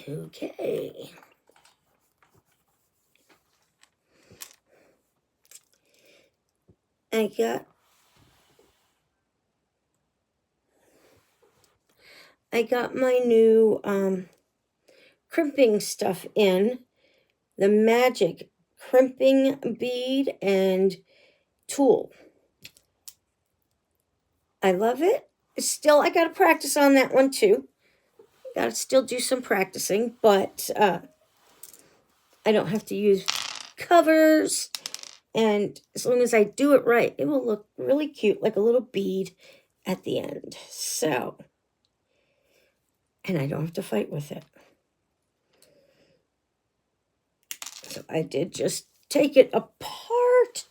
Okay. I got my new crimping stuff in, the magic crimping bead and tool. I love it. Still, I got to practice on that one too. Got to still do some practicing, but I don't have to use covers. And as long as I do it right, it will look really cute, like a little bead at the end. So, and I don't have to fight with it. So I did just take it apart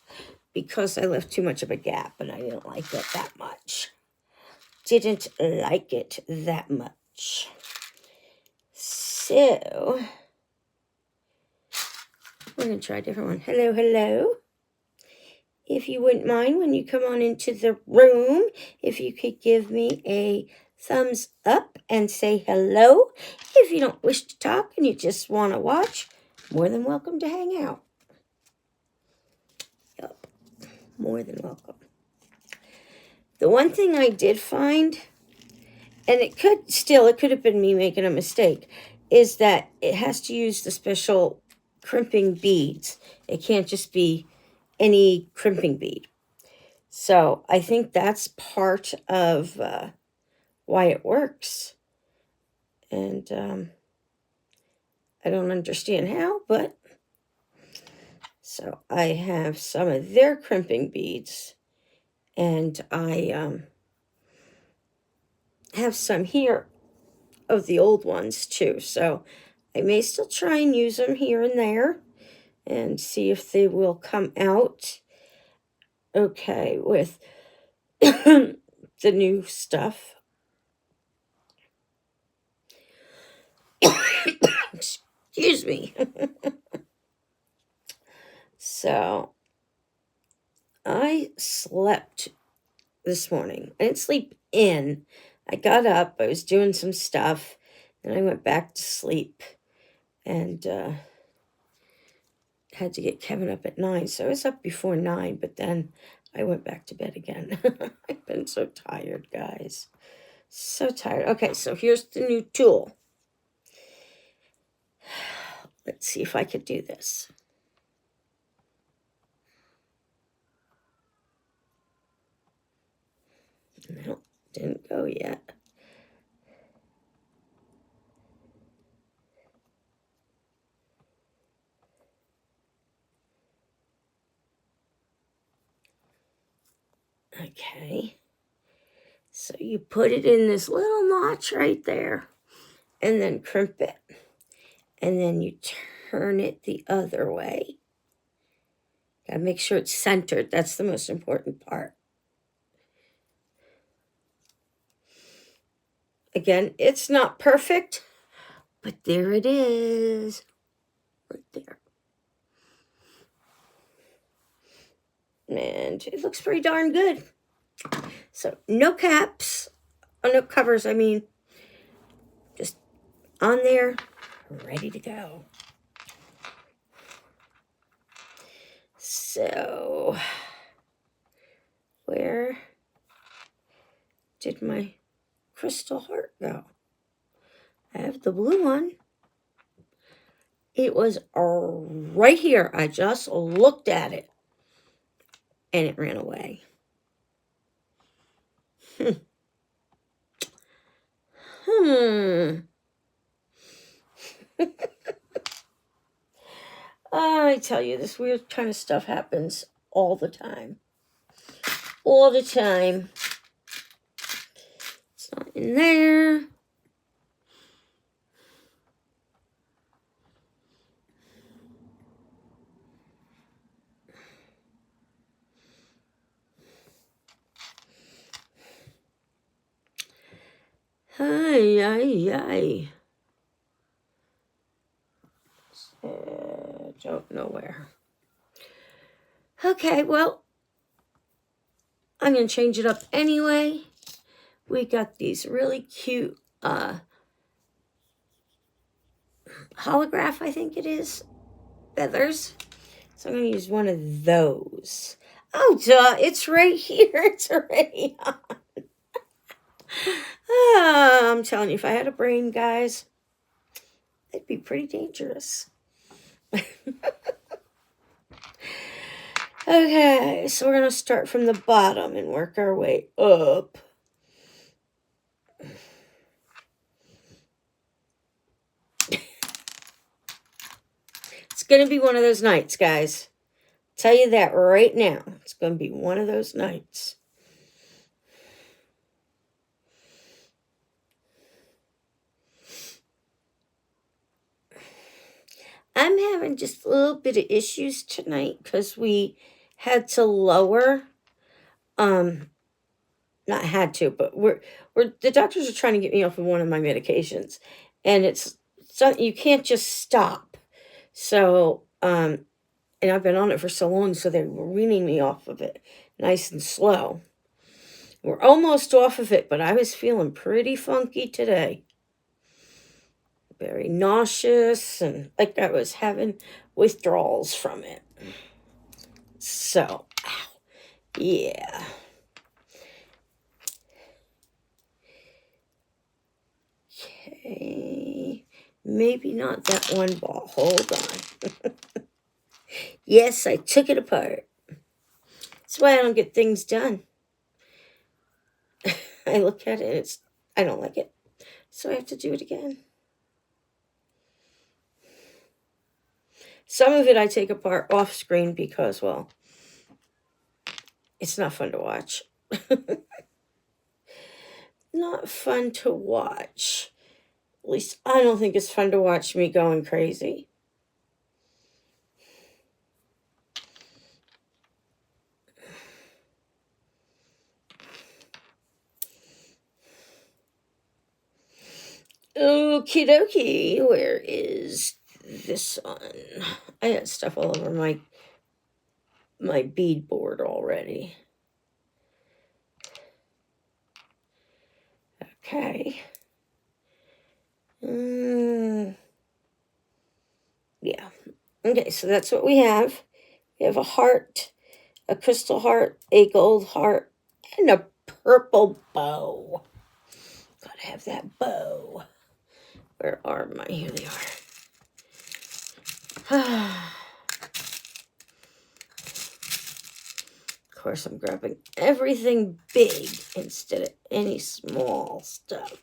because I left too much of a gap and I didn't like it that much. Didn't like it that much. So, we're going to try a different one. Hello, hello. If you wouldn't mind, when you come on into the room, if you could give me a thumbs up and say hello. If you don't wish to talk and you just want to watch, more than welcome to hang out. Yep, more than welcome. The one thing I did find, and it could have been me making a mistake, is that it has to use the special crimping beads. It can't just be any crimping bead. So I think that's part of why it works. And I don't understand how, but so I have some of their crimping beads, and I have some here of the old ones too. So I may still try and use them here and there and see if they will come out okay with the new stuff. Excuse me. So I slept this morning. I didn't sleep in. I got up, I was doing some stuff, and I went back to sleep and had to get Kevin up at 9. So I was up before 9, but then I went back to bed again. I've been so tired, guys. So tired. Okay, so here's the new tool. Let's see if I could do this. No, didn't go yet. Okay. So you put it in this little notch right there and then crimp it. And then you turn it the other way. Gotta make sure it's centered. That's the most important part. Again, it's not perfect, but there it is. Right there. And it looks pretty darn good. So no caps, no covers, I mean. Just on there, ready to go. So, where did my crystal heart go? I have the blue one. It was right here. I just looked at it and it ran away. I tell you, this weird kind of stuff happens all the time. All the time. It's not in there. Ay. Don't know where. Okay, well, I'm going to change it up anyway. We got these really cute holograph, I think it is, feathers. So I'm going to use one of those. Oh, duh, it's right here. It's already on. I'm telling you, if I had a brain, guys, it'd be pretty dangerous. Okay, so we're going to start from the bottom and work our way up. It's going to be one of those nights, guys. Tell you that right now. It's going to be one of those nights. I'm having just a little bit of issues tonight because we had to lower, not had to, but we're the doctors are trying to get me off of one of my medications, and it's something you can't just stop. So, and I've been on it for so long, so they were weaning me off of it nice and slow. We're almost off of it, but I was feeling pretty funky today. Very nauseous, and like I was having withdrawals from it. So, yeah. Okay. Maybe not that one ball. Hold on. Yes, I took it apart. That's why I don't get things done. I look at it, I don't like it. So I have to do it again. Some of it I take apart off screen because, well, it's not fun to watch. Not fun to watch. At least I don't think it's fun to watch me going crazy. Okie dokie, where is this one? I got stuff all over my bead board already. Okay. Yeah. Okay, so that's what we have. We have a heart, a crystal heart, a gold heart, and a purple bow. Gotta have that bow. Where are my? Here they are. Of course, I'm grabbing everything big instead of any small stuff.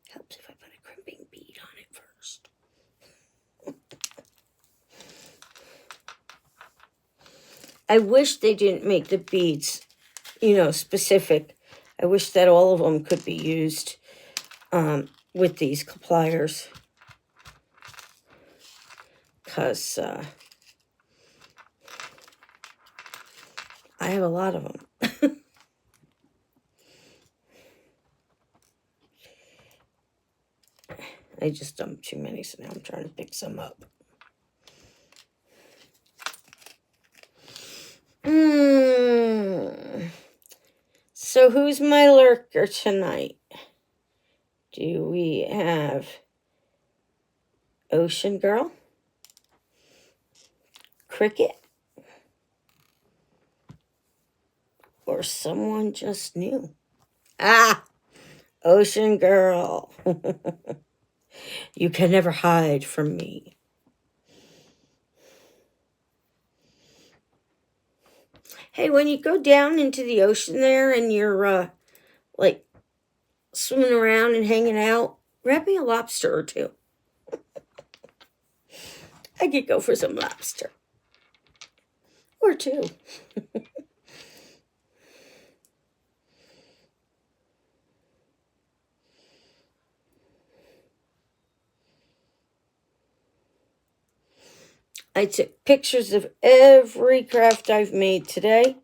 Helps if I put a crimping bead on it first. I wish they didn't make the beads, specific. I wish that all of them could be used with these pliers. Because I have a lot of them. I just dumped too many, so now I'm trying to pick some up. So who's my lurker tonight? Do we have Ocean Girl? Cricket? Or someone just new? Ocean Girl. You can never hide from me. Hey, when you go down into the ocean there and you're, like, swimming around and hanging out, grab me a lobster or two. I could go for some lobster. Or two. I took pictures of every craft I've made today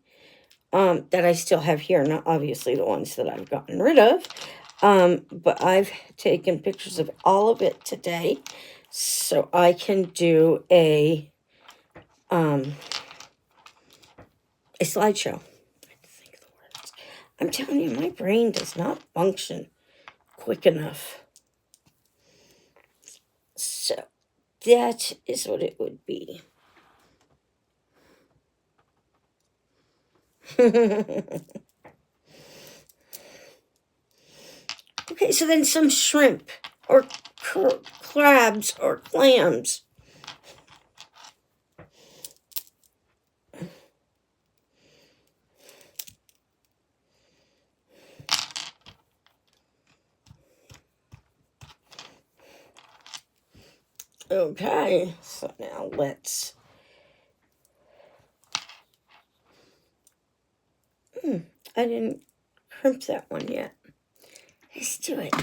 that I still have here. Not obviously the ones that I've gotten rid of. But I've taken pictures of all of it today. So I can do a a slideshow. I had to think of the words. I'm telling you, my brain does not function quick enough. So that is what it would be. Okay, so then some shrimp or crabs or clams. Okay, so now let's... I didn't crimp that one yet. Let's do it.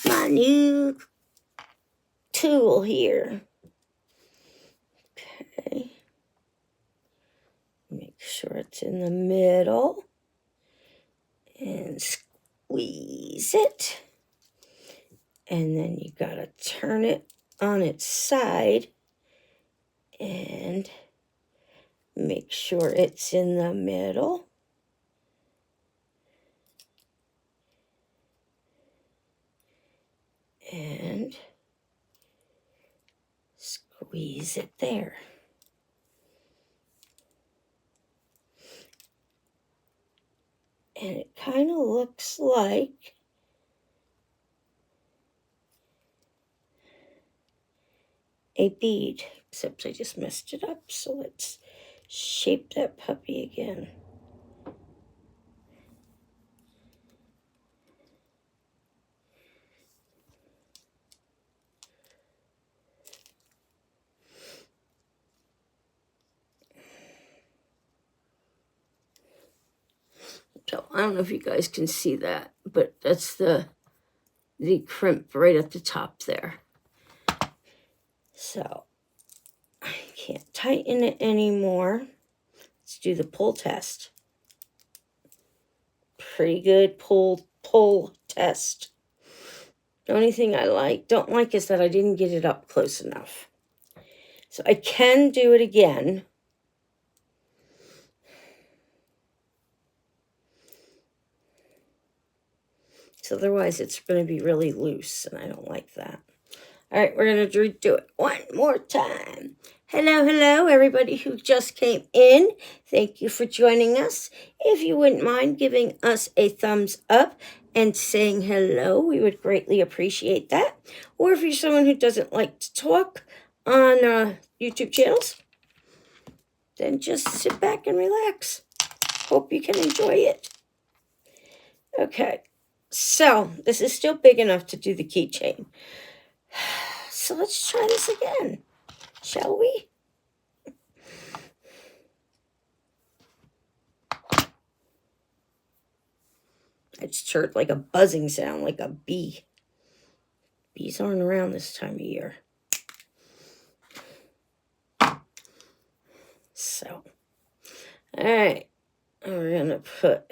My new tool here. Okay. Make sure it's in the middle. And squeeze it. And then you gotta turn it on its side. And make sure it's in the middle. And squeeze it there. And it kind of looks like a bead, except I just messed it up. So let's shape that puppy again. So I don't know if you guys can see that, but that's the crimp right at the top there. So I can't tighten it anymore. Let's do the pull test. Pretty good pull test. The only thing I don't like is that I didn't get it up close enough. So I can do it again. So otherwise it's going to be really loose, and I don't like that. All right, we're going to do it one more time. Hello, everybody who just came in. Thank you for joining us. If you wouldn't mind giving us a thumbs up and saying hello, we would greatly appreciate that. Or if you're someone who doesn't like to talk on YouTube channels, then just sit back and relax. Hope you can enjoy it. Okay, so this is still big enough to do the keychain. So let's try this again, shall we? I just heard like a buzzing sound, like a bee. Bees aren't around this time of year. So, all right, we're going to put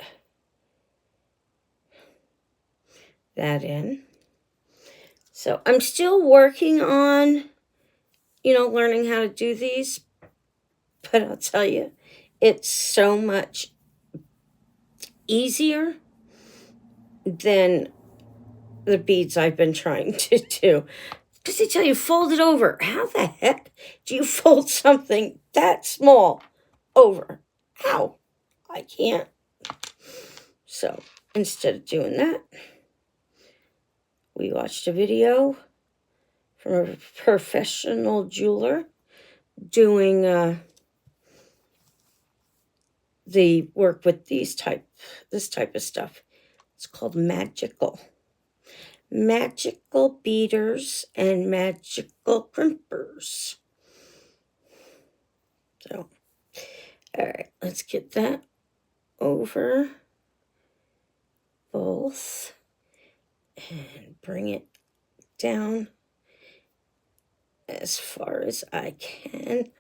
that in. So I'm still working on, learning how to do these. But I'll tell you, it's so much easier than the beads I've been trying to do. Because they tell you, fold it over. How the heck do you fold something that small over? How? I can't. So instead of doing that, we watched a video from a professional jeweler doing the work with this type of stuff. It's called magical beaters and magical crimpers. So, all right, let's get that over both and bring it down as far as I can.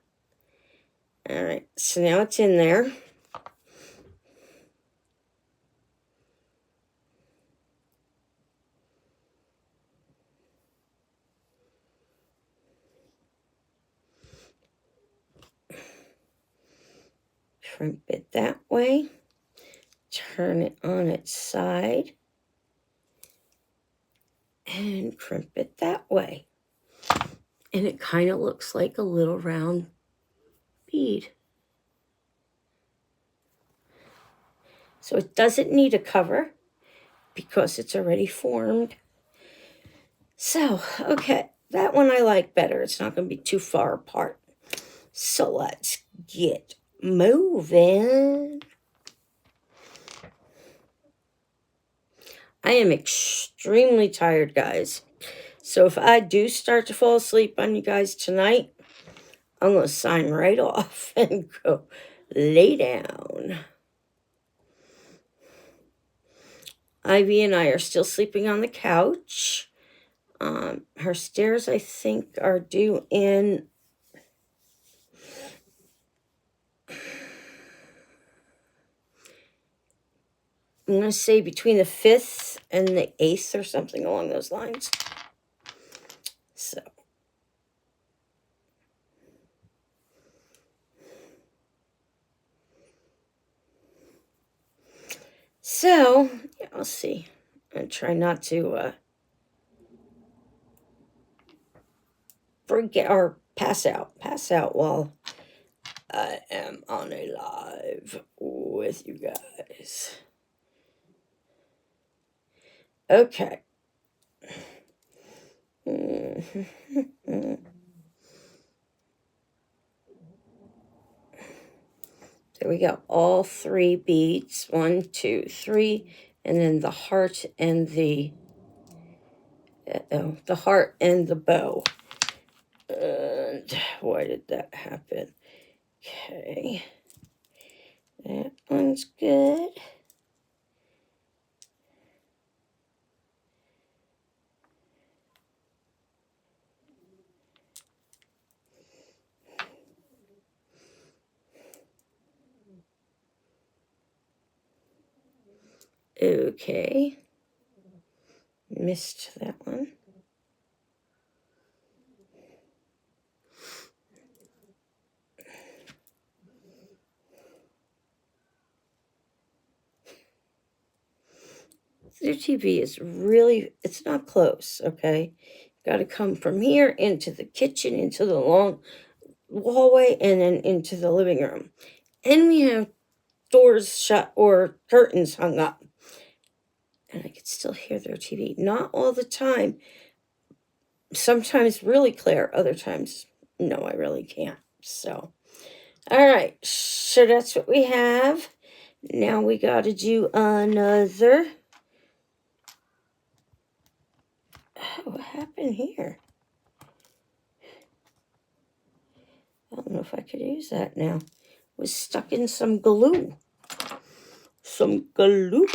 All right, so now it's in there. crimp it that way, turn it on its side, and crimp it that way. And it kind of looks like a little round bead. So it doesn't need a cover because it's already formed. So, okay, that one I like better. It's not going to be too far apart. So let's get moving. I am extremely tired, guys. So if I do start to fall asleep on you guys tonight, I'm going to sign right off and go lay down. Ivy and I are still sleeping on the couch. Her stairs, I think, are due in... I'm going to say between the 5th and the 8th or something along those lines. So, yeah, I'll see. I try not to forget or pass out while I am on a live with you guys. Okay. There we go. All 3 beads. 1, 2, 3, and then the heart and the heart and the bow. And why did that happen? Okay. That one's good. Okay. Missed that one. Their TV is really, it's not close, okay? Got to come from here into the kitchen, into the long hallway, and then into the living room. And we have doors shut or curtains hung up. And I could still hear their TV. Not all the time. Sometimes really clear. Other times, no, I really can't. So, all right. So that's what we have. Now we got to do another. Oh, what happened here? I don't know if I could use that now. It was stuck in some glue. Some glue.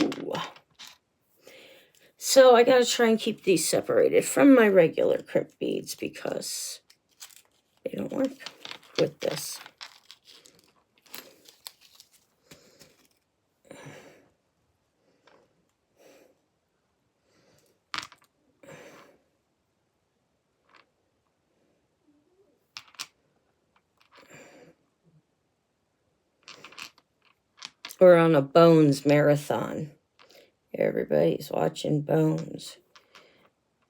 So I got to try and keep these separated from my regular crimp beads because they don't work with this. We're on a Bones marathon. Everybody's watching Bones.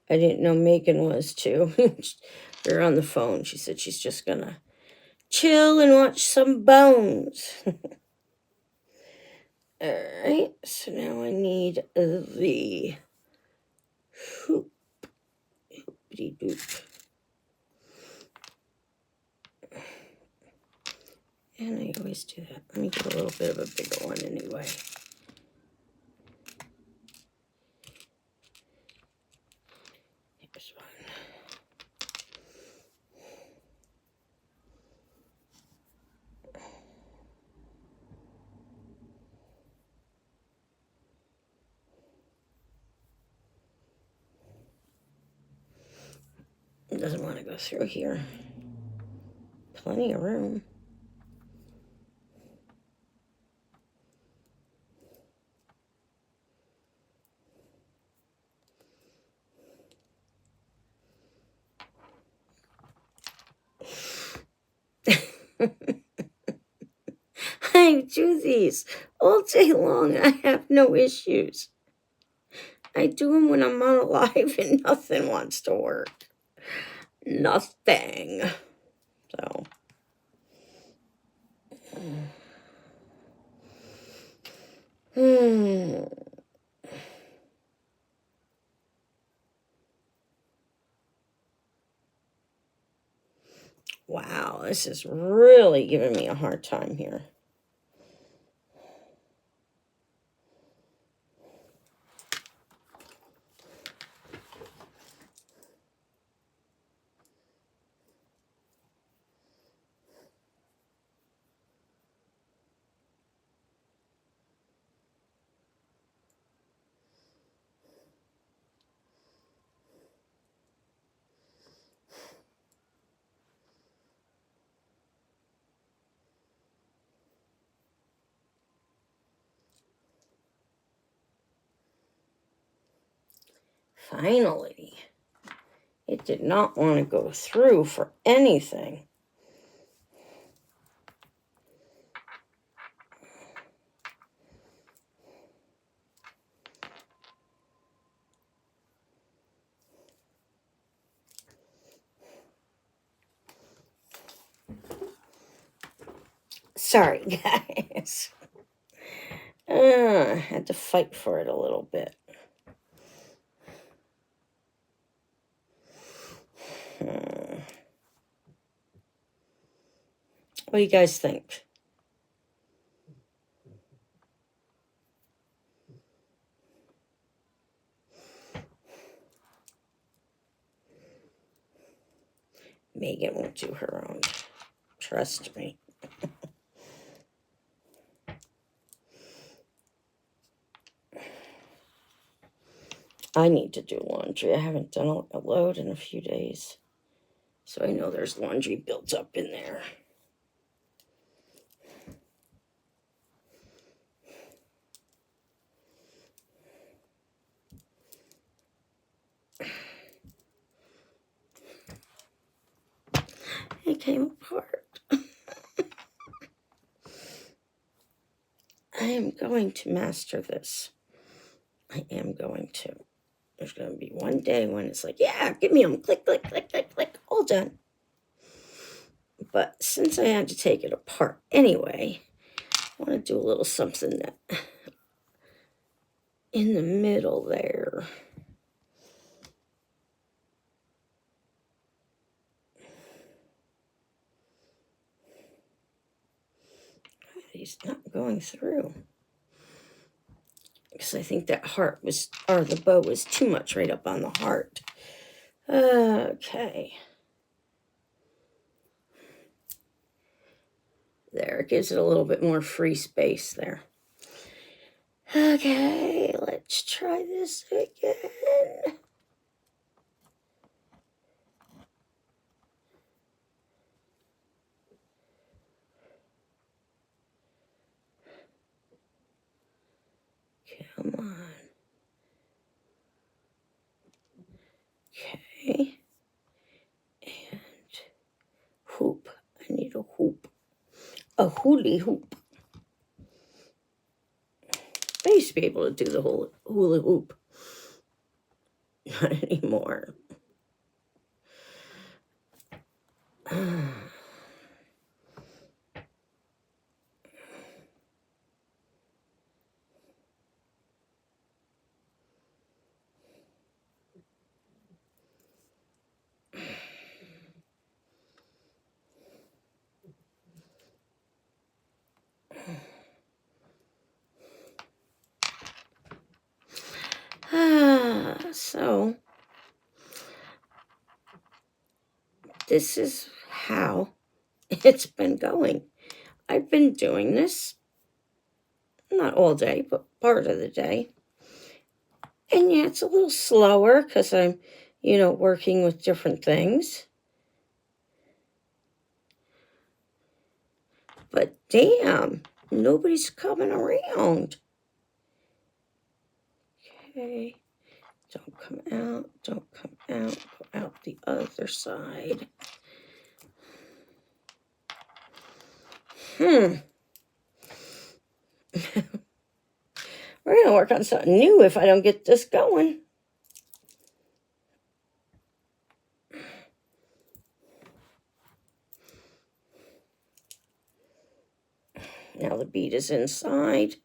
I didn't know Megan was too. We're on the phone. She said she's just going to chill and watch some Bones. All right, so now I need the hoop. Hoopity-doop. And I always do that. Let me get a little bit of a bigger one anyway. Here's one. It doesn't want to go through here. Plenty of room. I these all day long. I have no issues. I do them when I'm on live and nothing wants to work. Nothing. So. Wow, this is really giving me a hard time here. Finally, it did not want to go through for anything. Sorry, guys. I had to fight for it a little bit. What do you guys think? Megan won't do her own. Trust me. I need to do laundry. I haven't done a load in a few days. So I know there's laundry built up in there. It came apart. I am going to master this. I am going to. There's going to be one day when it's like, yeah, give me them. Click, click, click, click, click. All done. But since I had to take it apart anyway, I want to do a little something that in the middle there. He's not going through. Because I think that heart was, or the bow was too much right up on the heart. Okay. There, it gives it a little bit more free space there. Okay, let's try this again. Come on. Okay. And hoop. I need a hoop. A hula hoop. I used to be able to do the whole hula hoop. Not anymore. So, this is how it's been going. I've been doing this, not all day, but part of the day. And yeah, it's a little slower because I'm, working with different things. But damn, nobody's coming around. Okay. Don't come out. Don't come out. Go out the other side. We're going to work on something new if I don't get this going. Now the bead is inside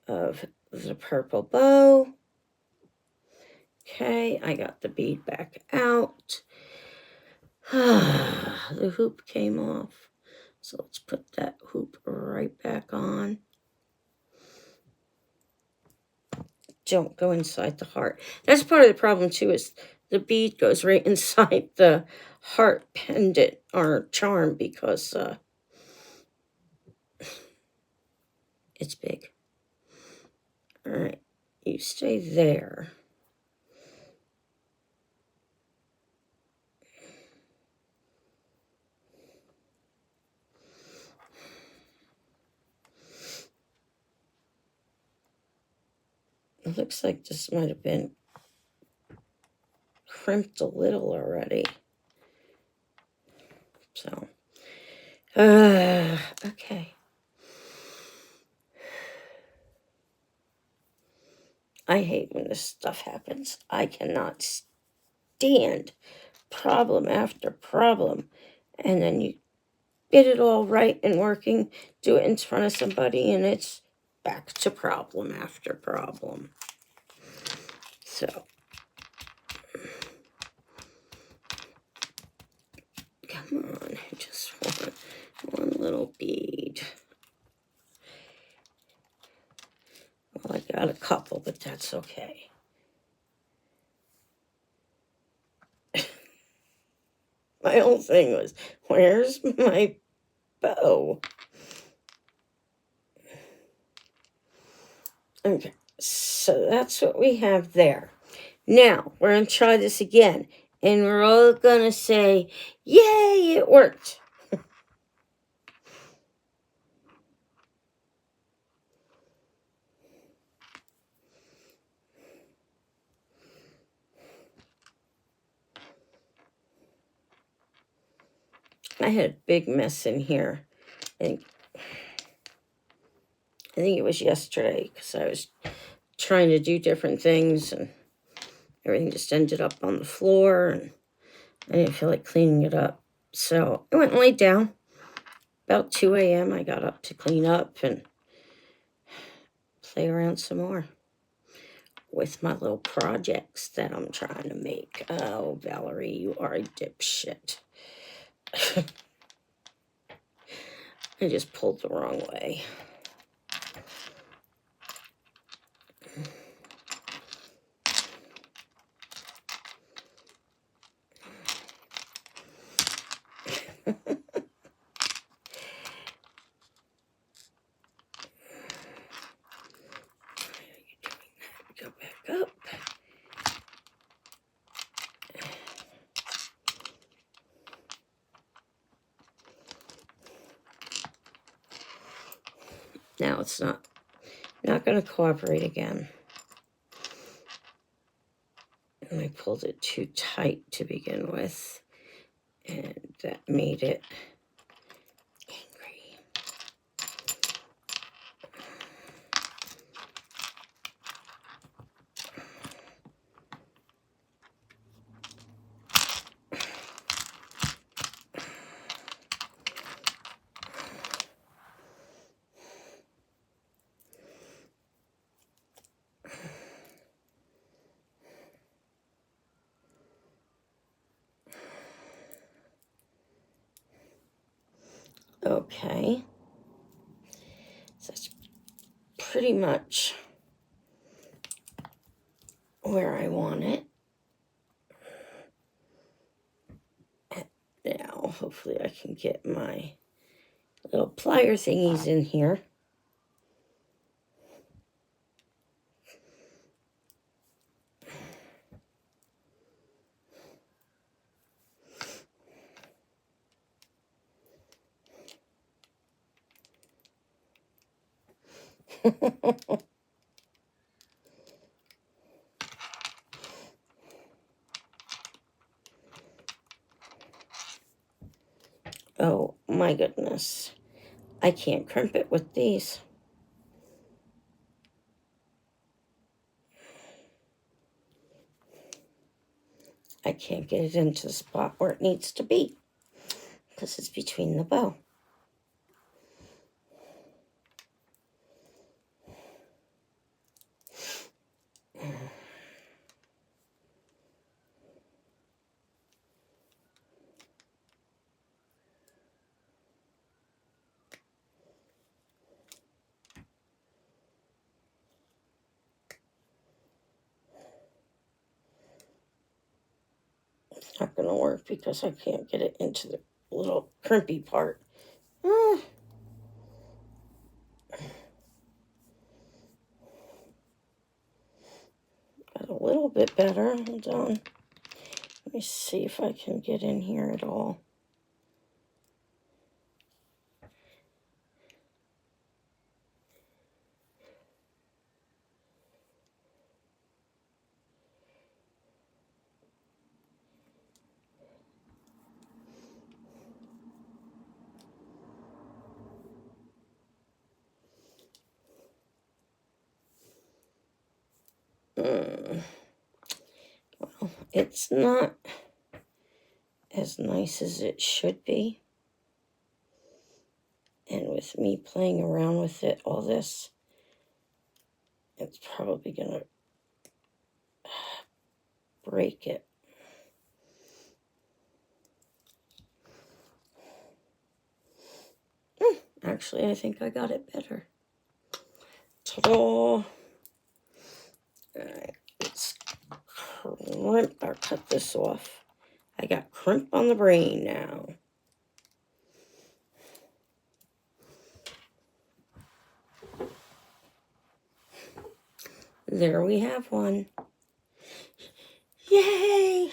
of the purple bow. Okay, I got the bead back out. The hoop came off. So let's put that hoop right back on. Don't go inside the heart. That's part of the problem too, is the bead goes right inside the heart pendant or charm because it's big. All right, you stay there. It looks like this might have been crimped a little already. So, okay. I hate when this stuff happens. I cannot stand problem after problem. And then you get it all right and working, do it in front of somebody, and it's back to problem after problem. So, come on, I just want one little bead. Well, I got a couple, but that's okay. My whole thing was, where's my bow? Okay, so that's what we have there. Now, we're going to try this again, and we're all going to say, yay, it worked. I had a big mess in here. I think it was yesterday because I was trying to do different things and everything just ended up on the floor and I didn't feel like cleaning it up. So I went and laid down. About 2 a.m. I got up to clean up and play around some more with my little projects that I'm trying to make. Oh, Valerie, you are a dipshit. I just pulled the wrong way. Go back up. Now it's not going to cooperate again. And I pulled it too tight to begin with, and that made it angry. Okay, so that's pretty much where I want it. Now, hopefully I can get my little plier thingies in here. Oh my goodness. I can't crimp it with these. I can't get it into the spot where it needs to be because it's between the bow. It's not going to work because I can't get it into the little crimpy part. Got a little bit better. Hold on. Let me see if I can get in here at all. Well, it's not as nice as it should be. And with me playing around with it, all this, it's probably going to break it. Actually, I think I got it better. Ta-da! All right, let's crimp or cut this off. I got crimp on the brain now. There we have one. Yay!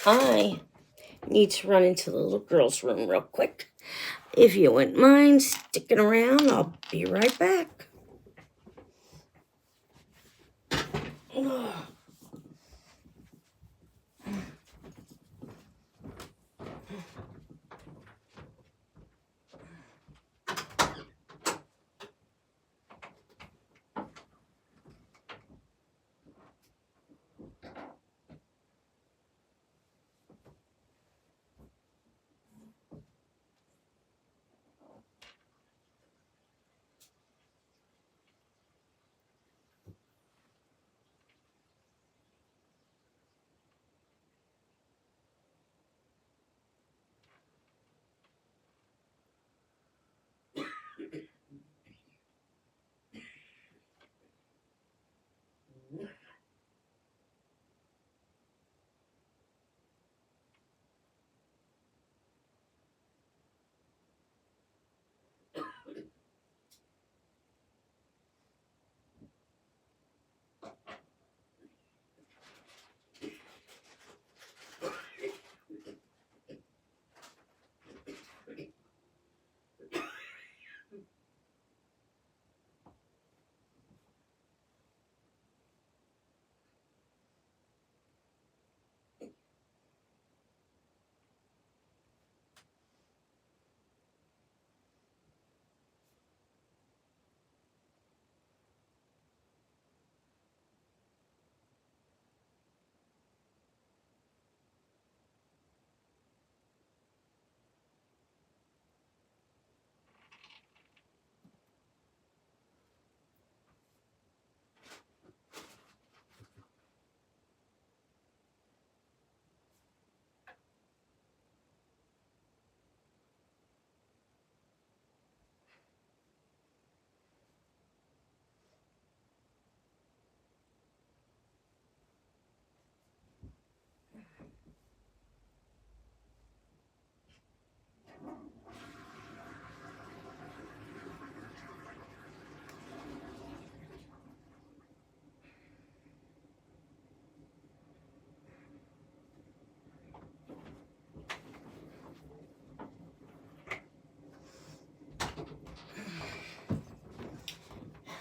I need to run into the little girl's room real quick. If you wouldn't mind sticking around, I'll be right back.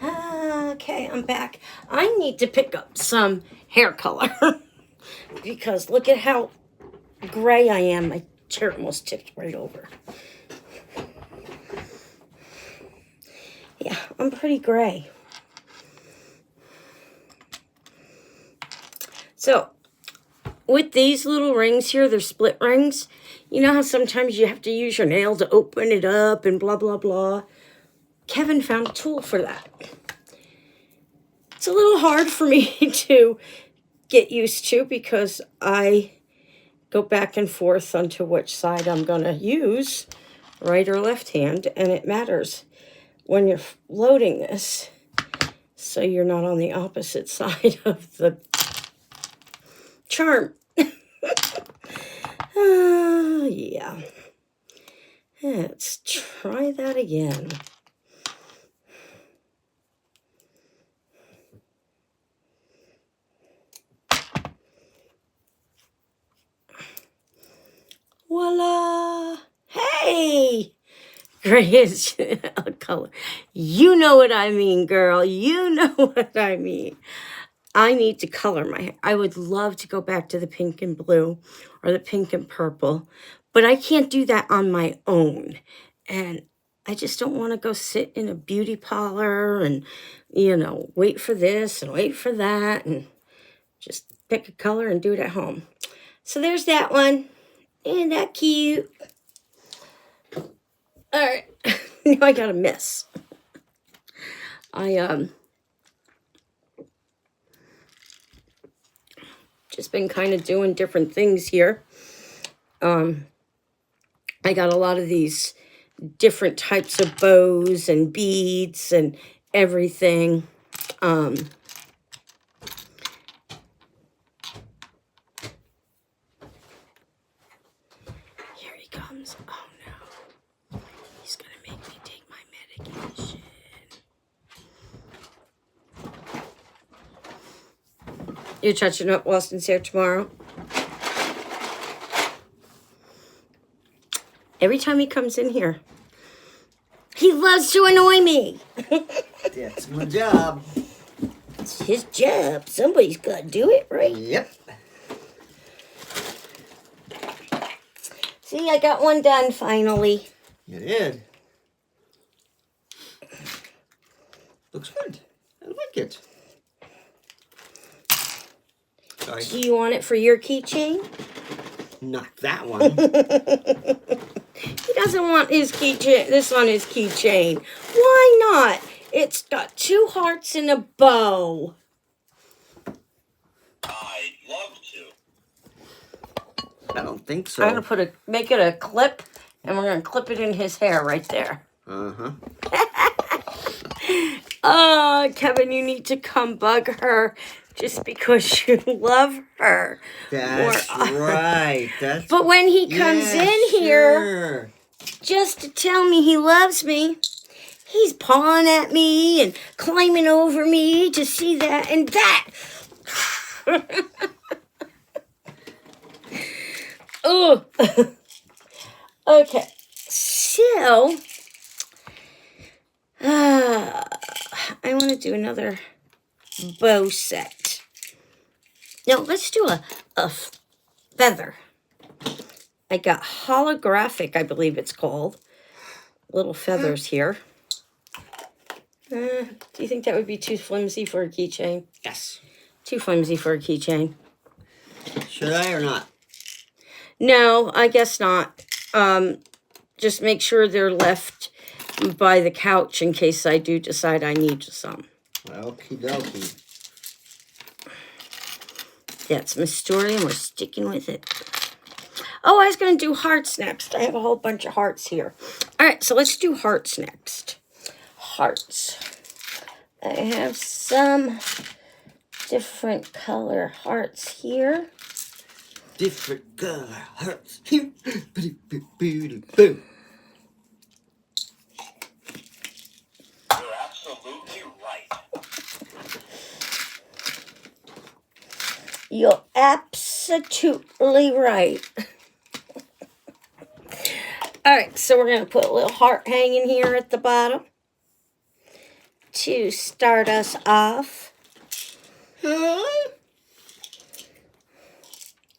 Okay, I'm back. I need to pick up some hair color because look at how gray I am. My chair almost tipped right over. Yeah, I'm pretty gray. So, with these little rings here, they're split rings. You know how sometimes you have to use your nail to open it up and blah, blah, blah. Kevin found a tool for that. It's a little hard for me to get used to because I go back and forth onto which side I'm going to use, right or left hand, and it matters when you're loading this so you're not on the opposite side of the charm. Yeah. Let's try that again. Voila! Hey! Gray is a color. You know what I mean, girl. You know what I mean. I need to color my hair. I would love to go back to the pink and blue or the pink and purple, but I can't do that on my own. And I just don't want to go sit in a beauty parlor and, wait for this and wait for that and just pick a color and do it at home. So there's that one. Isn't that cute? All right. Now I got a mess. I just been kind of doing different things here. I got a lot of these different types of bows and beads and everything. Here he comes. Oh no. He's gonna make me take my medication. You're touching up Wilson's hair tomorrow? Every time he comes in here, he loves to annoy me. That's my job. It's his job. Somebody's got to do it, right? Yep. See, I got one done finally. You did. Looks good. I like it. Sorry. Do you want it for your keychain? Not that one. He doesn't want his keychain. This on his keychain. Why not? It's got 2 hearts and a bow. I'd love to. I don't think so. I'm gonna make it a clip, and we're gonna clip it in his hair right there. Uh-huh. Oh, Kevin, you need to come bug her just because you love her. That's right. But when he comes in here, sure. just to tell me he loves me, he's pawing at me and climbing over me to see that and that. Oh. Okay. So, I want to do another bow set. Now, let's do a feather. I got holographic, I believe it's called. Little feathers here. Do you think that would be too flimsy for a keychain? Yes. Too flimsy for a keychain. Should I or not? No, I guess not. Just make sure they're left by the couch in case I do decide I need some. Okie dokie. That's my story, and we're sticking with it. Oh, I was going to do hearts next. I have a whole bunch of hearts here. All right, so let's do hearts next. Hearts. I have some different color hearts here. Different color hearts. Boom. You're absolutely right. You're absolutely right. All right, so we're going to put a little heart hanging here at the bottom to start us off.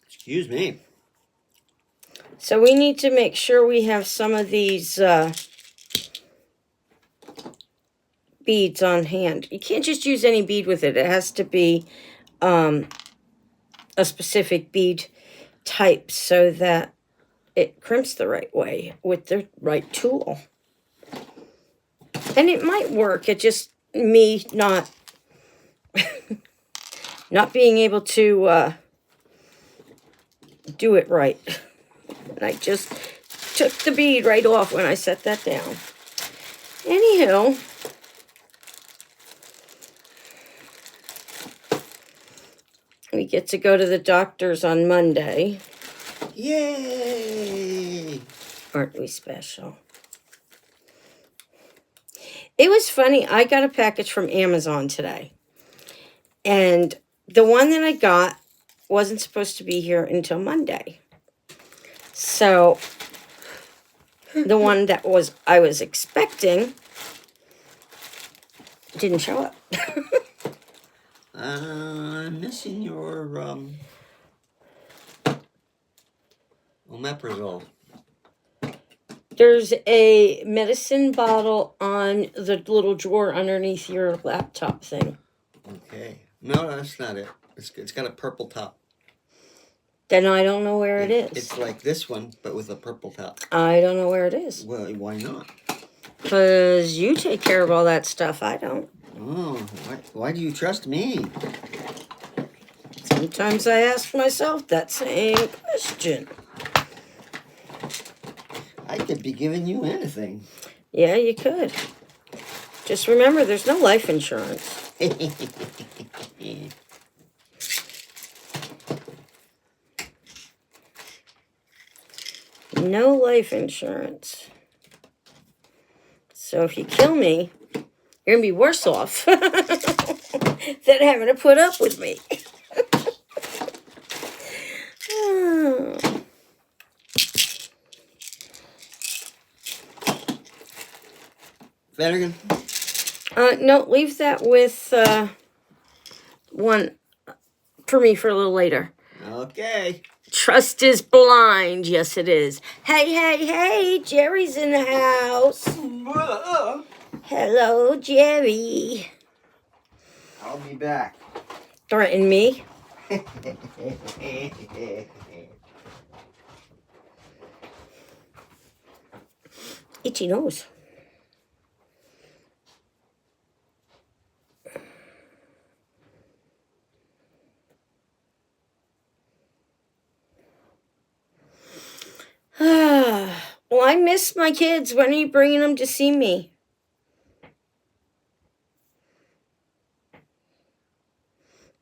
Excuse me. So we need to make sure we have some of these beads on hand. You can't just use any bead with it. It has to be a specific bead type so that it crimps the right way with the right tool. And it might work. It just me not not being able to do it right. And I just took the bead right off when I set that down. Anyhow, we get to go to the doctor's on Monday. Yay! Aren't we special? It was funny. I got a package from Amazon today. And the one that I got wasn't supposed to be here until Monday. So the one that I was expecting didn't show up. I'm missing your omeprazole. There's a medicine bottle on the little drawer underneath your laptop thing. Okay. No, that's not it. It's got a purple top. Then I don't know where it is. It's like this one, but with a purple top. I don't know where it is. Well, why not? Because you take care of all that stuff. I don't. Oh, why do you trust me? Sometimes I ask myself that same question. I could be giving you anything. Yeah, you could. Just remember, there's no life insurance. No life insurance. So if you kill me, you're going to be worse off than having to put up with me. Flanagan? No, leave that with one for me for a little later. Okay. Trust is blind. Yes, it is. Hey, hey, hey, Jerry's in the house. Hello, Jerry. I'll be back. Threaten me? Itchy nose. Well, I miss my kids. When are you bringing them to see me?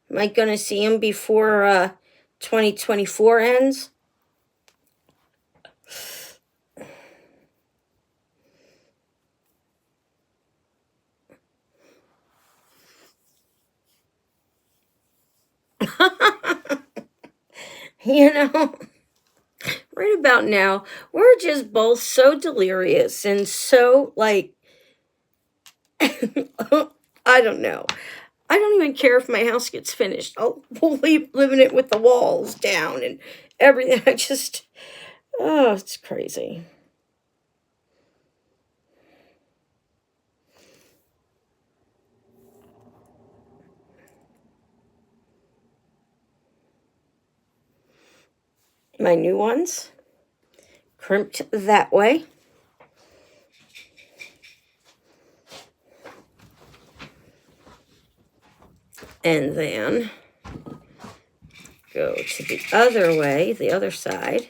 Am I going to see them before 2024 ends? You know, right about now, we're just both so delirious and so, like, I don't know. I don't even care if my house gets finished. We'll leave living it with the walls down and everything. It's crazy. My new ones, crimped that way. And then go to the other way, the other side.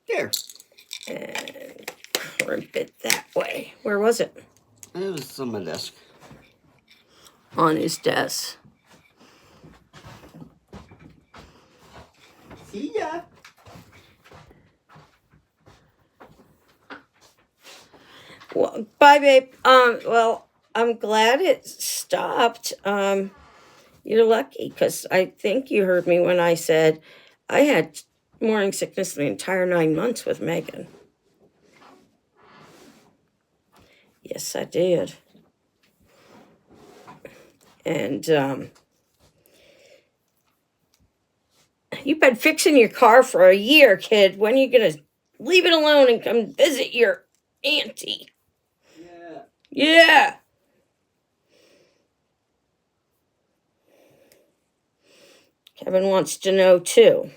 There. And crimp it that way. Where was it? It was on my desk. On his desk. See ya. Well, bye, babe. Well, I'm glad it stopped. You're lucky, because I think you heard me when I said I had morning sickness the entire 9 months with Megan. Yes, I did. And you've been fixing your car for a year, kid. When are you gonna leave it alone and come visit your auntie. Yeah. Yeah. Kevin wants to know too.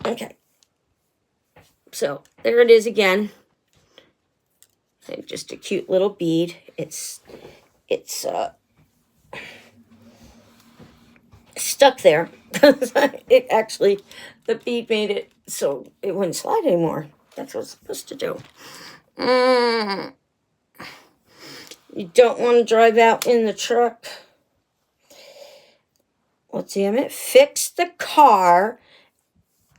Okay. So there it is again. And just a cute little bead. It's stuck there. It actually, the bead made it so it wouldn't slide anymore. That's what it's supposed to do. You don't want to drive out in the truck. Well, damn it. Fix the car.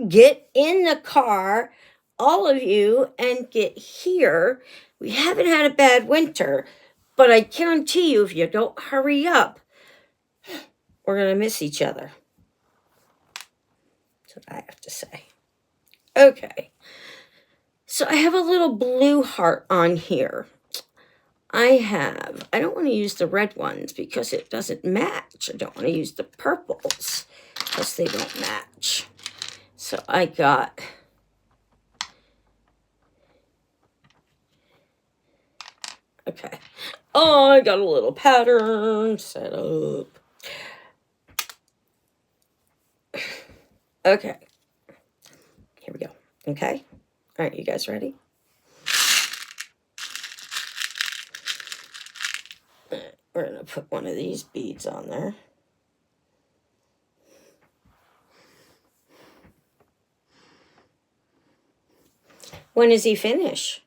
Get in the car, all of you, and get here. We haven't had a bad winter, but I guarantee you, if you don't hurry up, we're going to miss each other. That's what I have to say. Okay. So I have a little blue heart on here. I don't want to use the red ones because it doesn't match. I don't want to use the purples because they don't match. So I got okay. Oh, I got a little pattern set up. Okay. Here we go. Okay. All right, you guys ready? We're going to put one of these beads on there. When does he finish?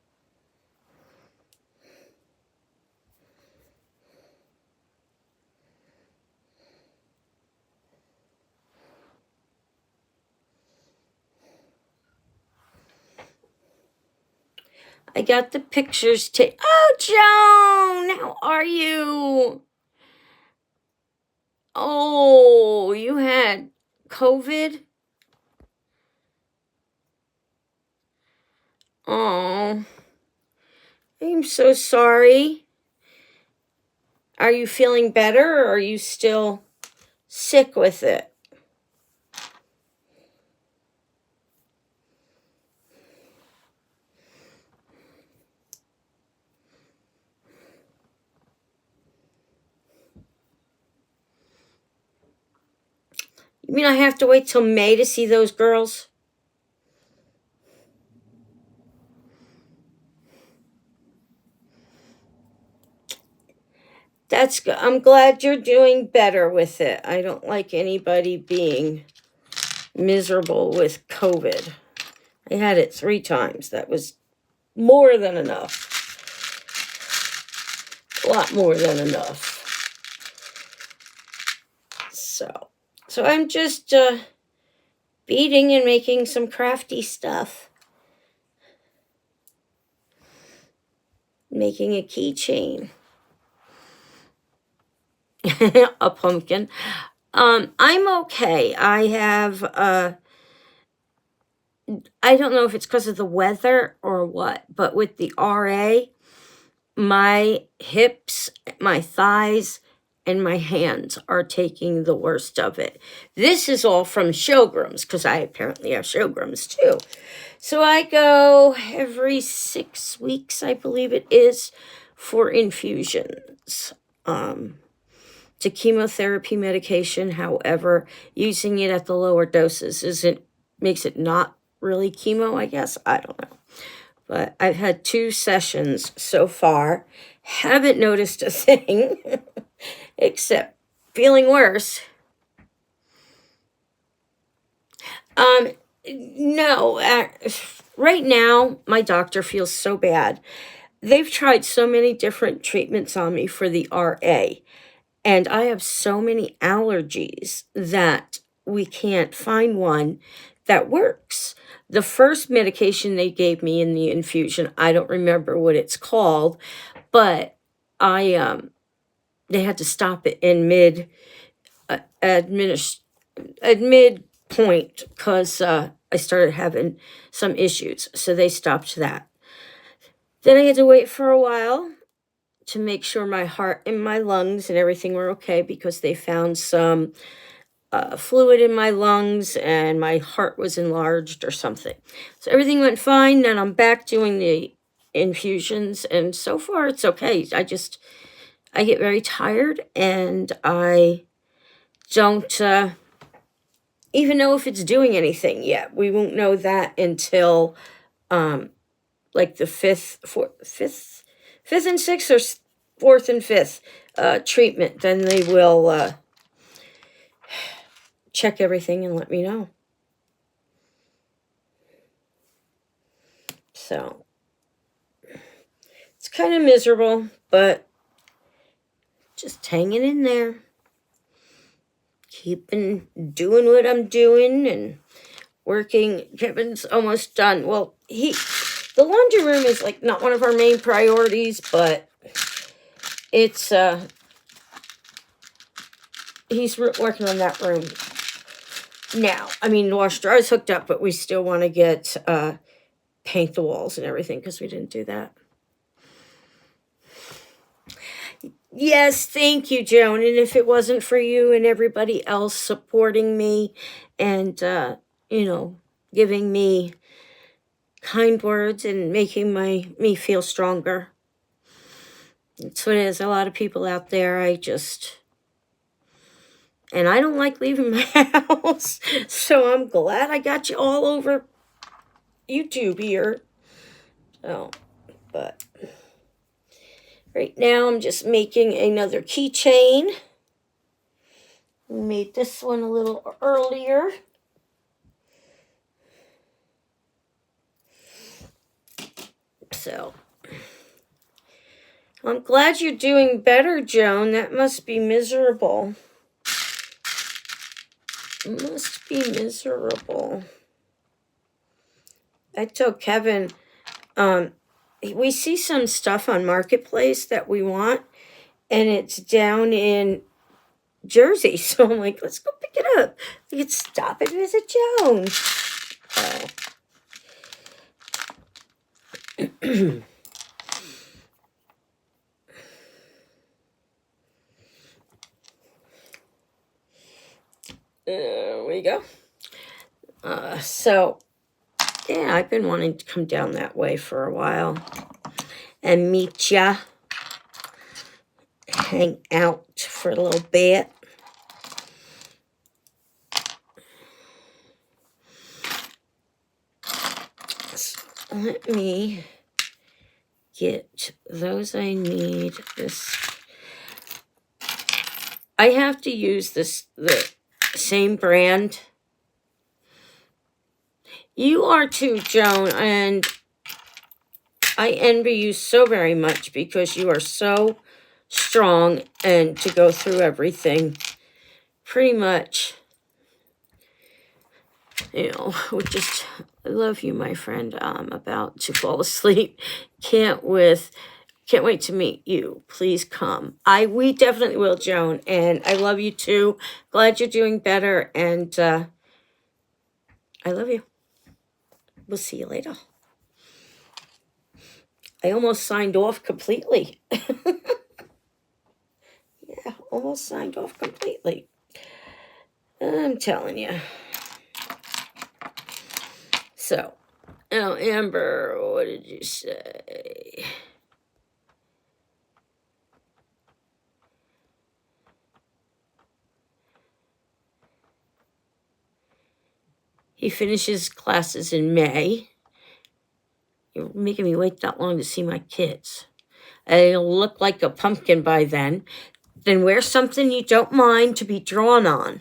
I got the pictures Oh, Joan! How are you? Oh, you had COVID? Oh, I'm so sorry. Are you feeling better or are you still sick with it? You mean I have to wait till May to see those girls? That's good. I'm glad you're doing better with it. I don't like anybody being miserable with COVID. I had it 3 times. That was more than enough. A lot more than enough. So I'm just beading and making some crafty stuff. Making a keychain. A pumpkin. I'm okay. I have I don't know if it's because of the weather or what, but with the RA, my hips, my thighs, and my hands are taking the worst of it. This is all from Sjogren's because I apparently have Sjogren's too. So I go every 6 weeks, I believe it is, for infusions. To chemotherapy medication, however, using it at the lower doses makes it not really chemo, I guess. I don't know. But I've had 2 sessions so far. Haven't noticed a thing except feeling worse. No, right now my doctor feels so bad. They've tried so many different treatments on me for the RA, and I have so many allergies that we can't find one that works. The first medication they gave me in the infusion, I don't remember what it's called, but they had to stop it in mid point because I started having some issues, so they stopped that. Then I had to wait for a while to make sure my heart and my lungs and everything were okay because they found some fluid in my lungs and my heart was enlarged or something. So everything went fine. Then I'm back doing the infusions, and so far it's okay. I get very tired, and I don't even know if it's doing anything yet. We won't know that until like the fifth and sixth, or fourth and fifth treatment. Then they will check everything and let me know. So it's kind of miserable, but just hanging in there, keeping doing what I'm doing and working. Kevin's almost done. Well, the laundry room is like not one of our main priorities, but it's he's working on that room now. I mean, the wash dryer is hooked up, but we still want to get paint the walls and everything because we didn't do that. Yes, thank you, Joan. And if it wasn't for you and everybody else supporting me and giving me kind words and making me feel stronger, that's what it is. A lot of people out there, and I don't like leaving my house, so I'm glad I got you all over YouTube here. So, but right now I'm just making another keychain. We made this one a little earlier. So, I'm glad you're doing better, Joan. That must be miserable. It must be miserable. I told Kevin, we see some stuff on Marketplace that we want, and it's down in Jersey. So I'm like, let's go pick it up. We could stop and visit Joan. There we go. So, yeah, I've been wanting to come down that way for a while and meet ya. Hang out for a little bit. So let me get those I need. This I have to use the same brand. You are too, Joan, and I envy you so very much because you are so strong and to go through everything pretty much, I love you, my friend. I'm about to fall asleep. Can't wait to meet you. Please come. We definitely will, Joan, and I love you too. Glad you're doing better, and I love you. We'll see you later. I almost signed off completely. Yeah, almost signed off completely. I'm telling you. So, now, Amber, what did you say? He finishes classes in May. You're making me wait that long to see my kids. I'll look like a pumpkin by then. Then wear something you don't mind to be drawn on.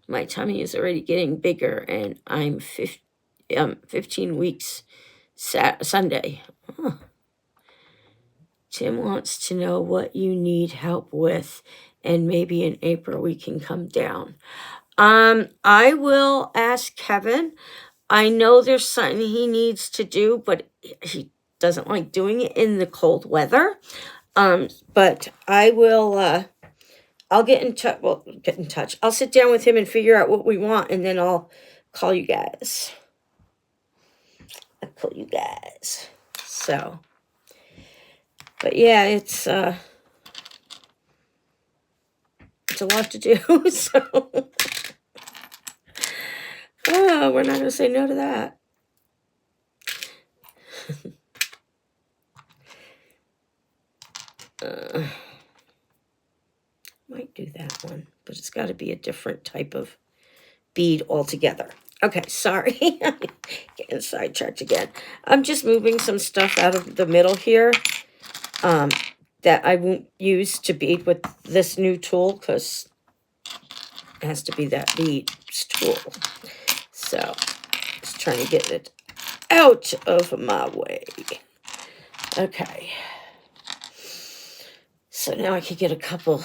My tummy is already getting bigger, and I'm 15 weeks Sunday. Oh. Tim wants to know what you need help with, and maybe in April we can come down. I will ask Kevin. I know there's something he needs to do, but he doesn't like doing it in the cold weather. But I will, I'll get in touch. Well, get in touch. I'll sit down with him and figure out what we want, and then I'll call you guys. So, but yeah, it's, a lot to do, so oh, we're not going to say no to that. Might do that one, but it's got to be a different type of bead altogether. Okay, sorry. Getting sidetracked again. I'm just moving some stuff out of the middle here that I won't use to bead with this new tool because it has to be that beads tool. So, just trying to get it out of my way. Okay. So now I could get a couple.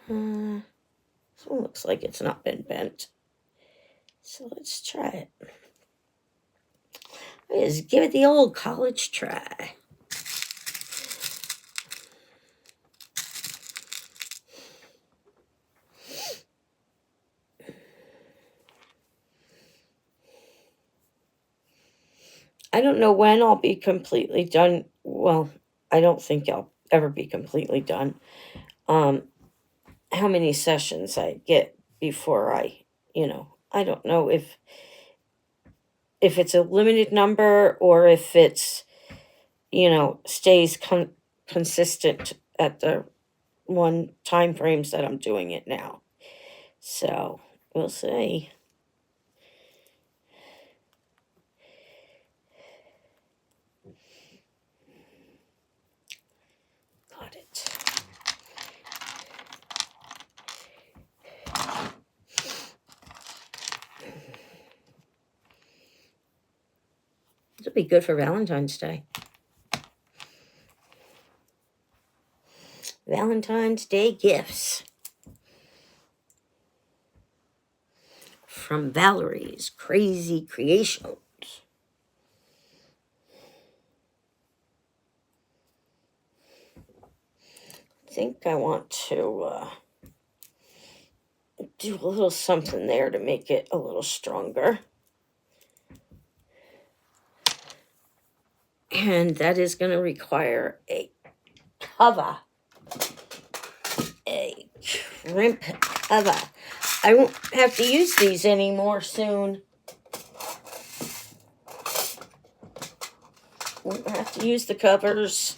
This one looks like it's not been bent. So let's try it. Let's give it the old college try. I don't know when I'll be completely done. Well, I don't think I'll ever be completely done. How many sessions I get before I don't know if it's a limited number or if it's, stays consistent at the one time frames that I'm doing it now. So we'll see. Got it. It'll be good for Valentine's Day. Valentine's Day gifts from Valerie's Crazy Creations. I think I want to do a little something there to make it a little stronger. And that is going to require a cover. A crimp cover. I won't have to use these anymore soon. Won't have to use the covers.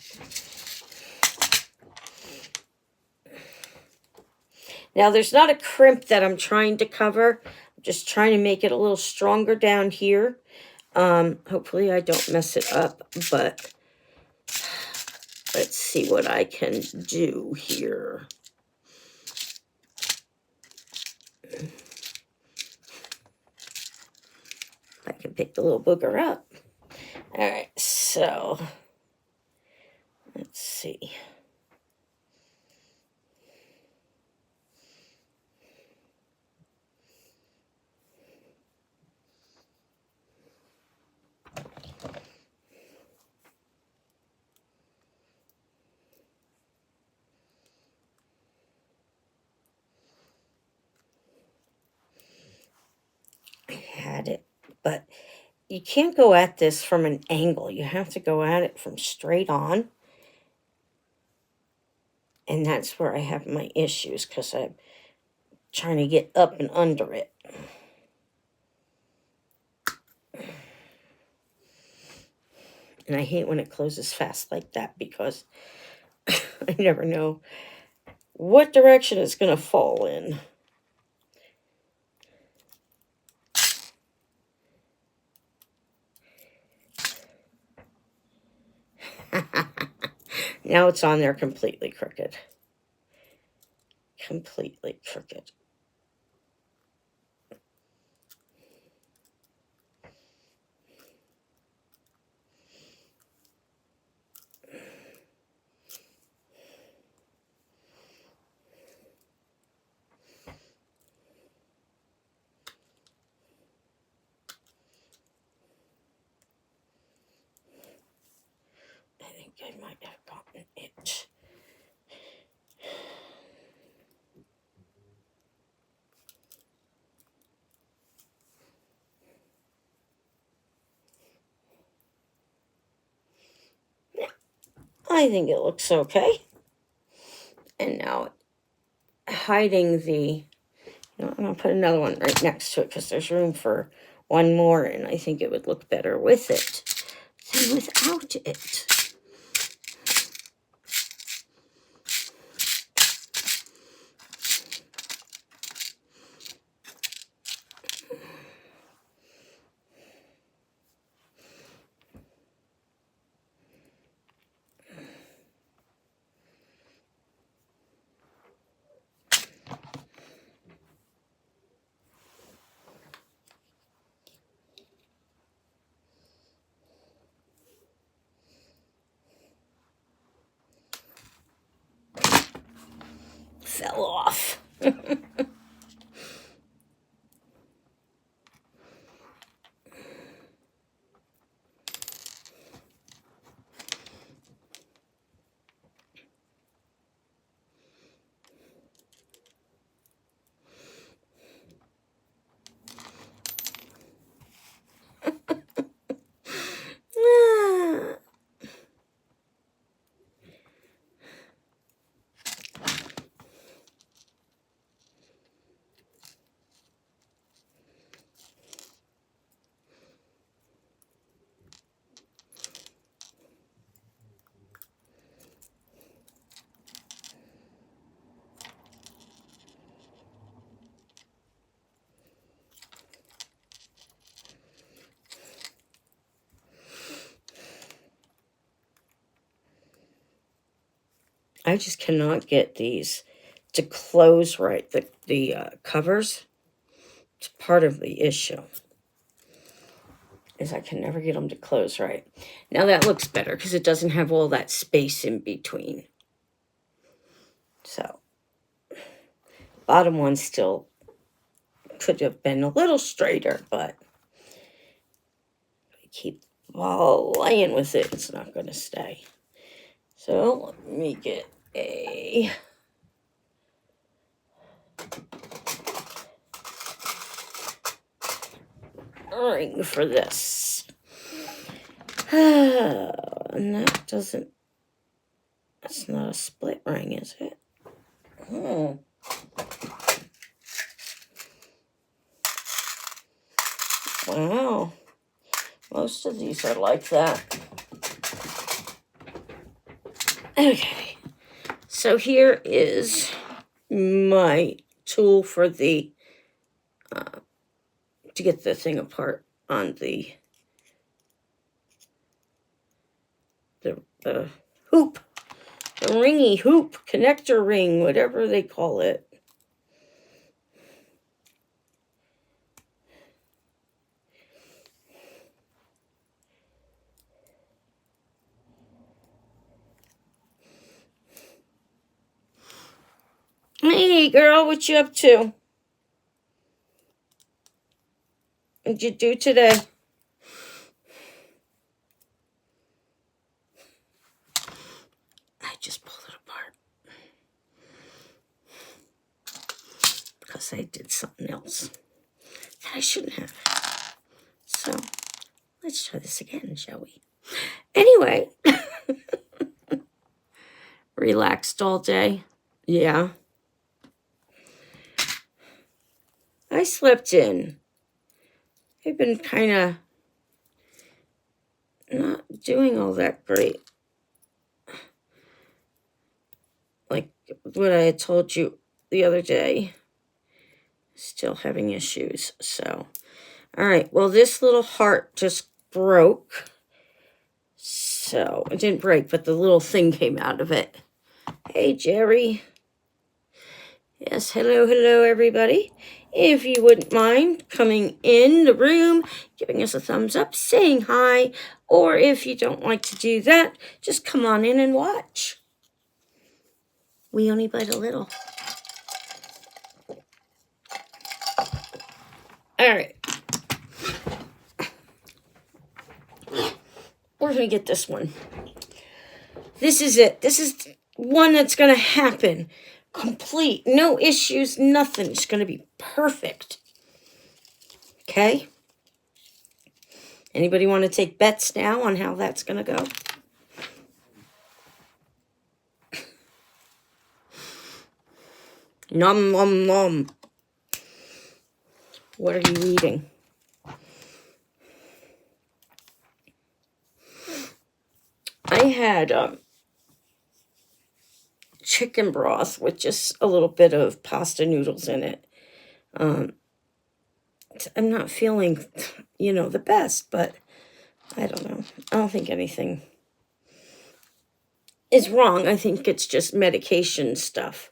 Now, there's not a crimp that I'm trying to cover. I'm just trying to make it a little stronger down here. Hopefully I don't mess it up, but let's see what I can do here. I can pick the little booger up. All right, so let's see. I had it, but you can't go at this from an angle. You have to go at it from straight on. And that's where I have my issues because I'm trying to get up and under it. And I hate when it closes fast like that because I never know what direction it's going to fall in. Now it's on there completely crooked. Completely crooked. I think I might have gotten it. I think it looks okay. And now hiding the, I'm going to put another one right next to it because there's room for one more, and I think it would look better with it than without it. Fell off. I just cannot get these to close right. The covers, it's part of the issue, is I can never get them to close right. Now that looks better because it doesn't have all that space in between. So, bottom one still could have been a little straighter, but I keep playing with it, it's not going to stay. So, let me get a ring for this. And that doesn't, that's not a split ring, is it? Wow. Most of these are like that. Okay. So here is my tool for the, to get the thing apart on the hoop, the ringy hoop, connector ring, whatever they call it. Hey girl, what you up to? What'd you do today? I just pulled it apart because I did something else that I shouldn't have. So let's try this again, shall we? Anyway, relaxed all day. Yeah. I slept in. I've been kind of not doing all that great. Like what I had told you the other day. Still having issues. So, all right. Well, this little heart just broke. So, it didn't break, but the little thing came out of it. Hey, Jerry. Yes, hello, everybody. If you wouldn't mind coming in the room, giving us a thumbs up, saying hi, or if you don't like to do that, just come on in and watch. We only bite a little. All right. We're going to get this one. This is it. This is one that's going to happen. Complete. No issues, nothing. It's going to be perfect. Okay? Anybody want to take bets now on how that's going to go? Nom nom nom. What are you eating? I had chicken broth with just a little bit of pasta noodles in it. I'm not feeling, the best, but I don't know. I don't think anything is wrong. I think it's just medication stuff.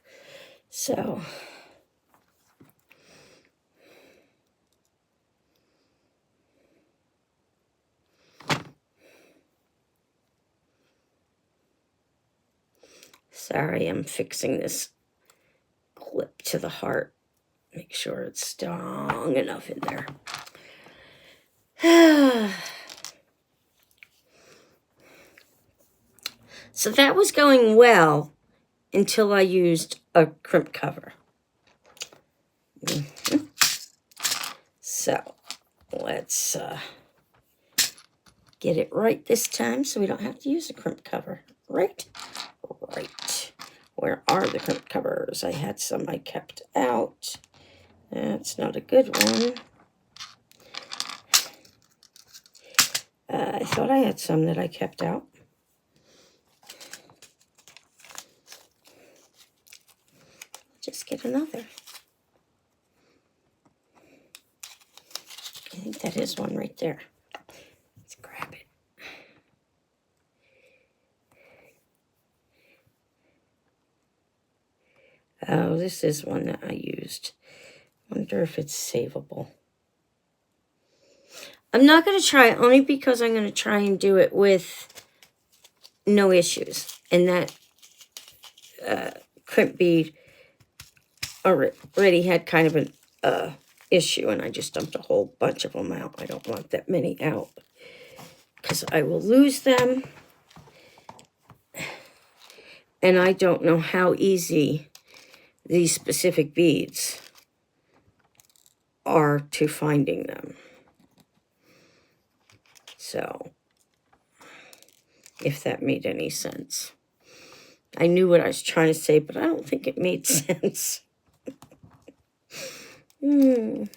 So, sorry, I'm fixing this clip to the heart. Make sure it's strong enough in there. So that was going well until I used a crimp cover. So let's get it right this time so we don't have to use a crimp cover. Right. Where are the crimp covers? I had some I kept out. That's not a good one. I thought I had some that I kept out. Just get another. I think that is one right there. Let's grab it. Oh, this is one that I used. Wonder if it's savable. I'm not going to try it only because I'm going to try and do it with no issues. And that crimp bead already had kind of an issue, and I just dumped a whole bunch of them out. I don't want that many out because I will lose them. And I don't know how easy these specific beads are to finding them. So, if that made any sense. I knew what I was trying to say, but I don't think it made sense. I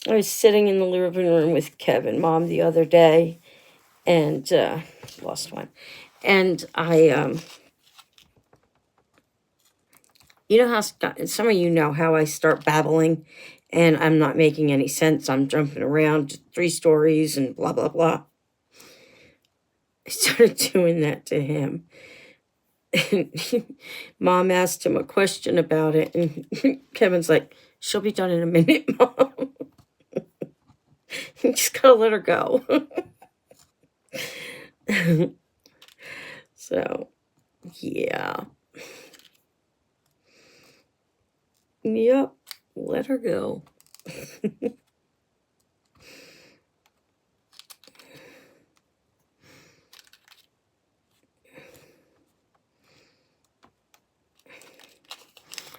was sitting in the living room with Kev and Mom the other day, and lost one. And I, how some of you know how I start babbling, and I'm not making any sense. I'm jumping around 3 stories and blah, blah, blah. I started doing that to him. And Mom asked him a question about it, and Kevin's like, she'll be done in a minute, Mom. You just gotta let her go. So, yeah. Yep, let her go.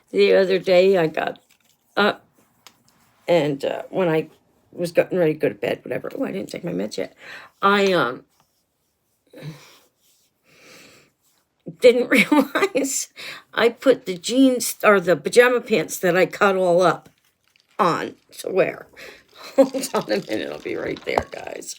The other day I got up, and when I was getting ready to go to bed, whatever. Oh, I didn't take my meds yet. I didn't realize I put the jeans or the pajama pants that I cut all up on to wear. Hold on a minute, I'll be right there, guys.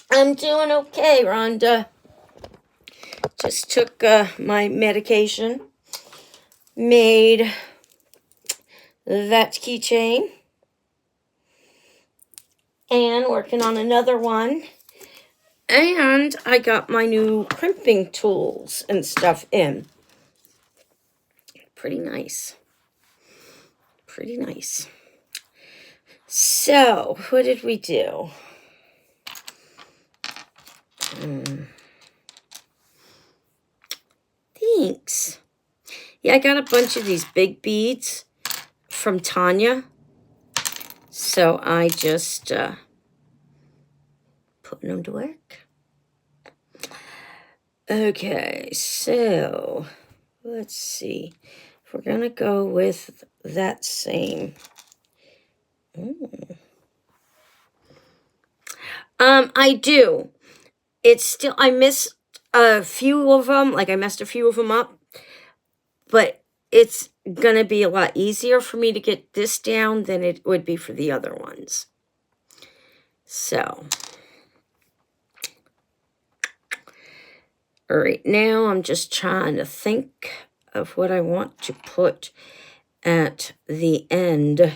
I'm doing okay, Rhonda. Just took my medication, made that keychain, and working on another one. And I got my new crimping tools and stuff in. Pretty nice. Pretty nice. So, what did we do? Thanks. Yeah, I got a bunch of these big beads from Tanya. So I just putting them to work. Okay, so let's see. If we're going to go with that same. I do. It's still, I miss a few of them, like I messed a few of them up, but it's gonna be a lot easier for me to get this down than it would be for the other ones. So, all right, now I'm just trying to think of what I want to put at the end,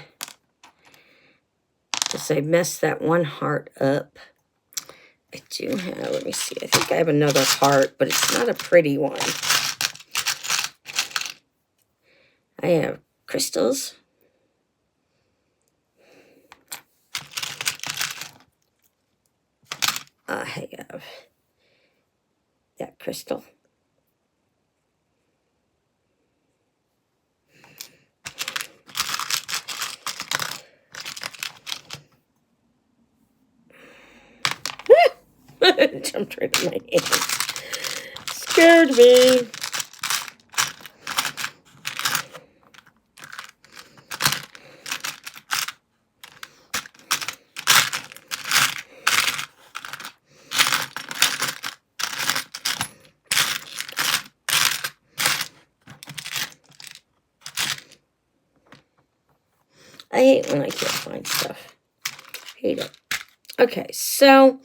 because I messed that one heart up. I do have, let me see, I think I have another heart, but it's not a pretty one. I have crystals. I have that crystal. Jumped right in my hand. Scared me. I hate when I can't find stuff. Hate it. Okay, so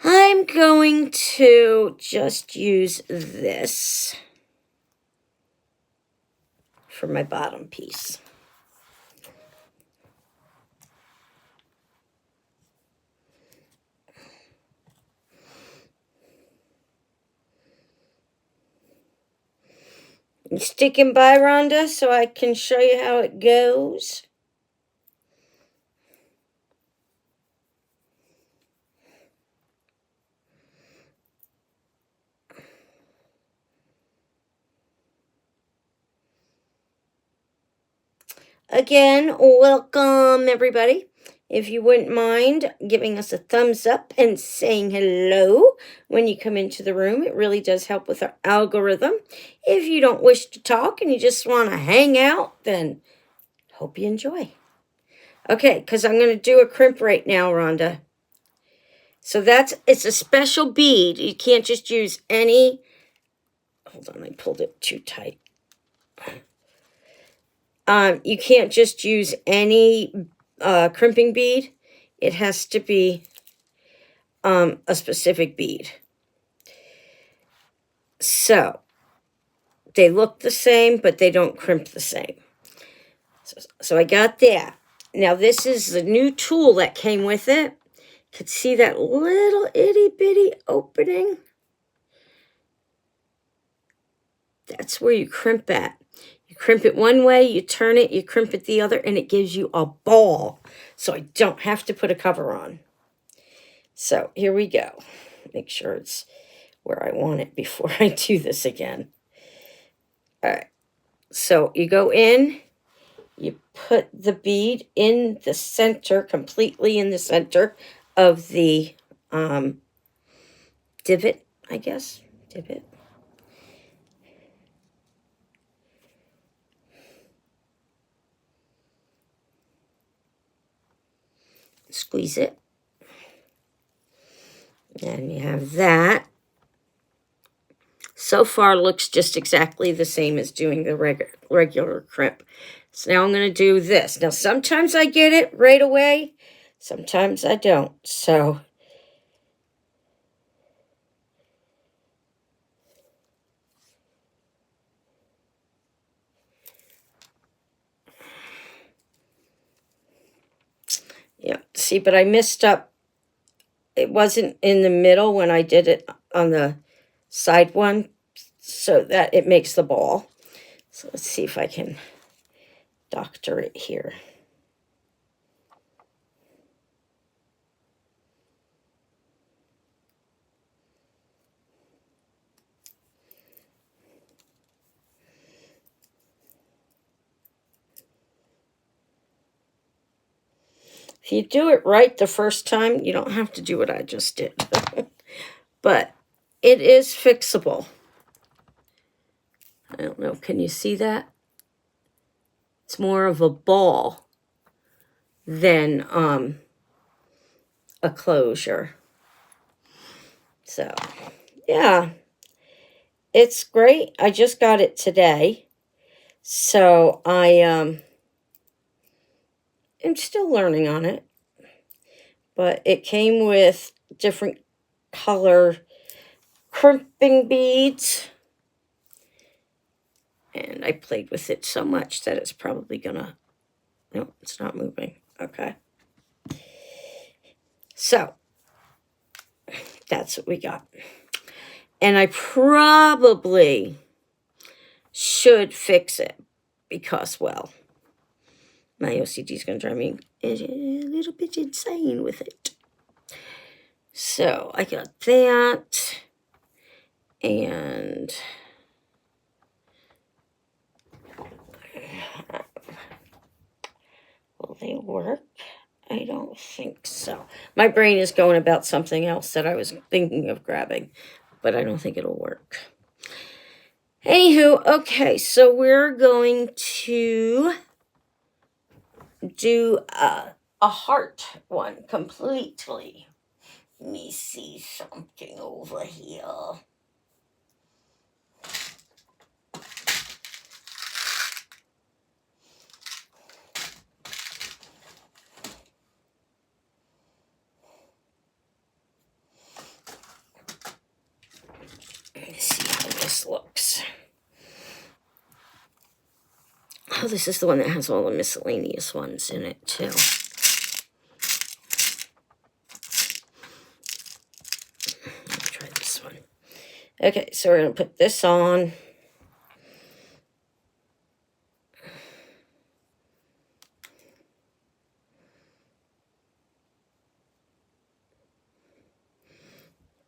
I'm going to just use this for my bottom piece. You sticking by, Rhonda, so I can show you how it goes? Again, welcome everybody. If you wouldn't mind giving us a thumbs up and saying hello when you come into the room, it really does help with our algorithm. If you don't wish to talk and you just want to hang out, then hope you enjoy. Okay, because I'm going to do a crimp right now, Rhonda. So it's a special bead. You can't just use any. Hold on, I pulled it too tight. You can't just use any crimping bead. It has to be a specific bead. So they look the same, but they don't crimp the same. So I got that. Now this is the new tool that came with it. You can see that little itty bitty opening. That's where you crimp at. You crimp it one way, you turn it, you crimp it the other, and it gives you a ball. So I don't have to put a cover on. So here we go. Make sure it's where I want it before I do this again. All right. So you go in, you put the bead in the center, completely in the center of the divot, I guess. Divot. Squeeze it. And you have that. So far looks just exactly the same as doing the regular crimp. So now I'm going to do this. Now sometimes I get it right away. Sometimes I don't. So yeah, see, but I messed up. It wasn't in the middle when I did it on the side one, so that it makes the ball. So let's see if I can doctor it here. If you do it right the first time, you don't have to do what I just did. But it is fixable. I don't know, can you see that? It's more of a ball than a closure. So, yeah, it's great. I just got it today. So I am still learning on it. But it came with different color crimping beads. And I played with it so much that it's probably gonna, no, it's not moving. Okay. So that's what we got. And I probably should fix it because, well, my OCD is going to drive me a little bit insane with it. So I got that. And will they work? I don't think so. My brain is going about something else that I was thinking of grabbing, but I don't think it'll work. Anywho, okay, so we're going to do a heart one completely. Let me see something over here. Let's see how this looks. Oh, this is the one that has all the miscellaneous ones in it, too. Let's try this one. Okay, so we're going to put this on.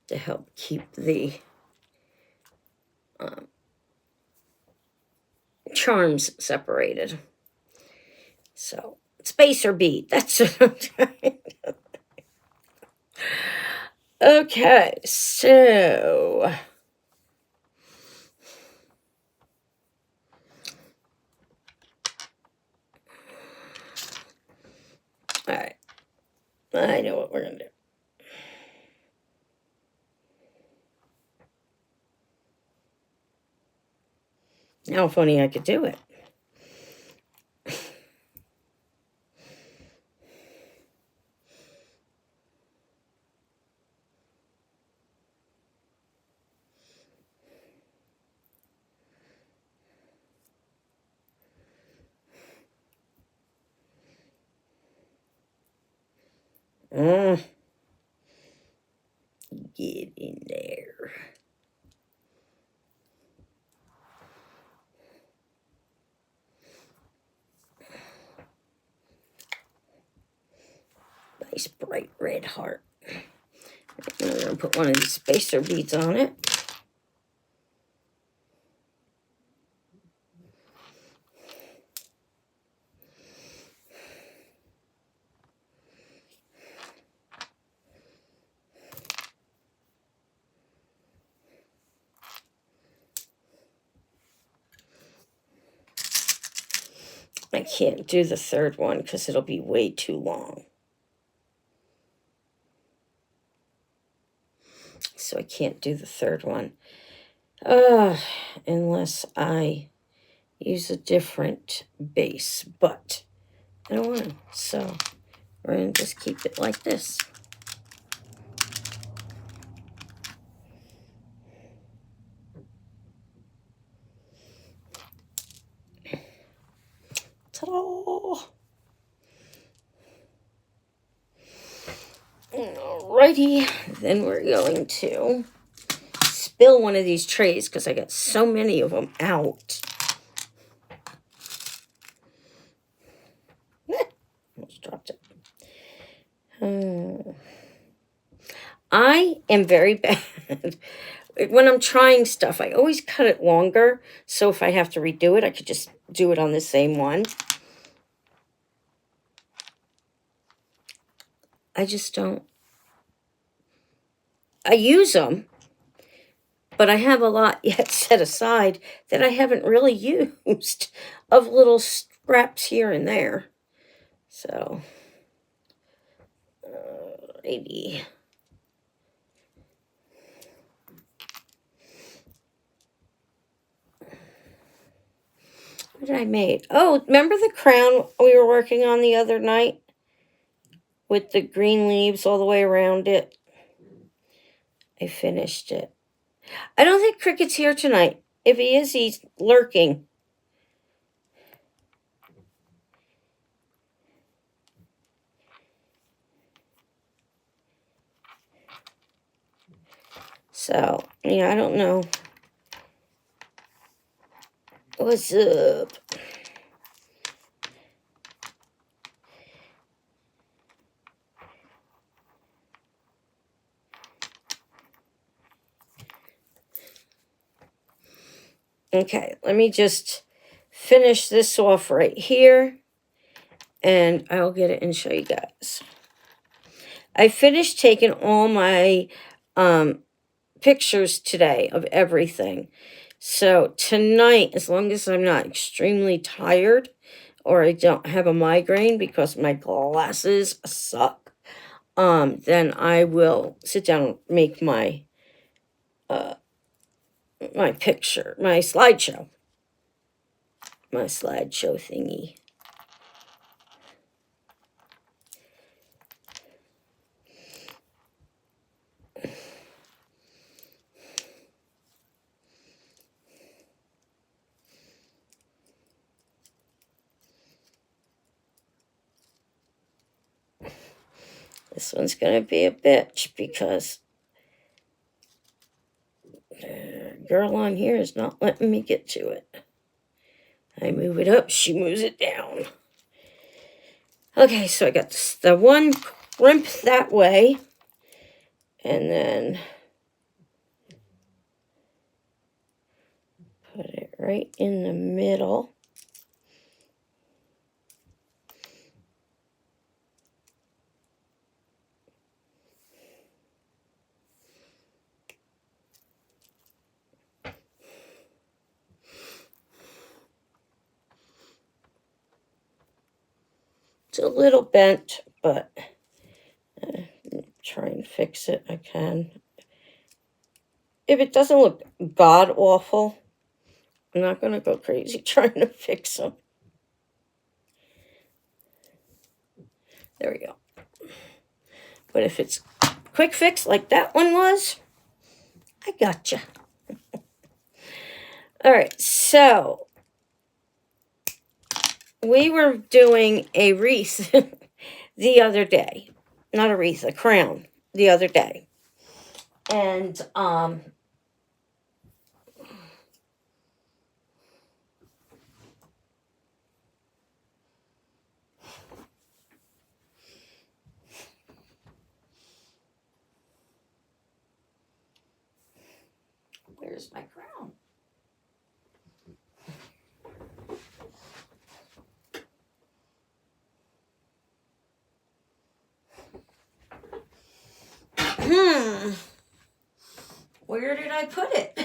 To help keep the charms separated. So, spacer bead. That's what I'm trying. Okay, so all right, I know what we're gonna do. Now, if only I could do it. Get in there. Nice bright red heart. Now we're gonna put one of these spacer beads on it. I can't do the third one because it'll be way too long. So I can't do the third one. Unless I use a different base. But I don't want to. So we're going to just keep it like this. Ta-da! Alrighty, then we're going to spill one of these trays because I got so many of them out. Almost dropped it. I am very bad. When I'm trying stuff, I always cut it longer. So if I have to redo it, I could just do it on the same one. I just don't. I use them, but I have a lot yet set aside that I haven't really used of little scraps here and there. So, Alrighty. What did I make? Oh, remember the crown we were working on the other night? With the green leaves all the way around it? I finished it. I don't think Cricket's here tonight. If he is, he's lurking. So, yeah, I don't know. What's up? Okay, let me just finish this off right here, and I'll get it and show you guys. I finished taking all my pictures today of everything. So tonight, as long as I'm not extremely tired or I don't have a migraine because my glasses suck, then I will sit down and make my my picture, my slideshow thingy. This one's going to be a bitch because the girl on here is not letting me get to it. I move it up, she moves it down. Okay, so I got the one crimp that way, and then put it right in the middle. It's a little bent, but try and fix it. I can. If it doesn't look god awful, I'm not going to go crazy trying to fix them. There we go. But if it's quick fix like that one was, I gotcha. All right, so we were doing a wreath the other day. Not a wreath, a crown the other day. And where's my crown? Where did I put it?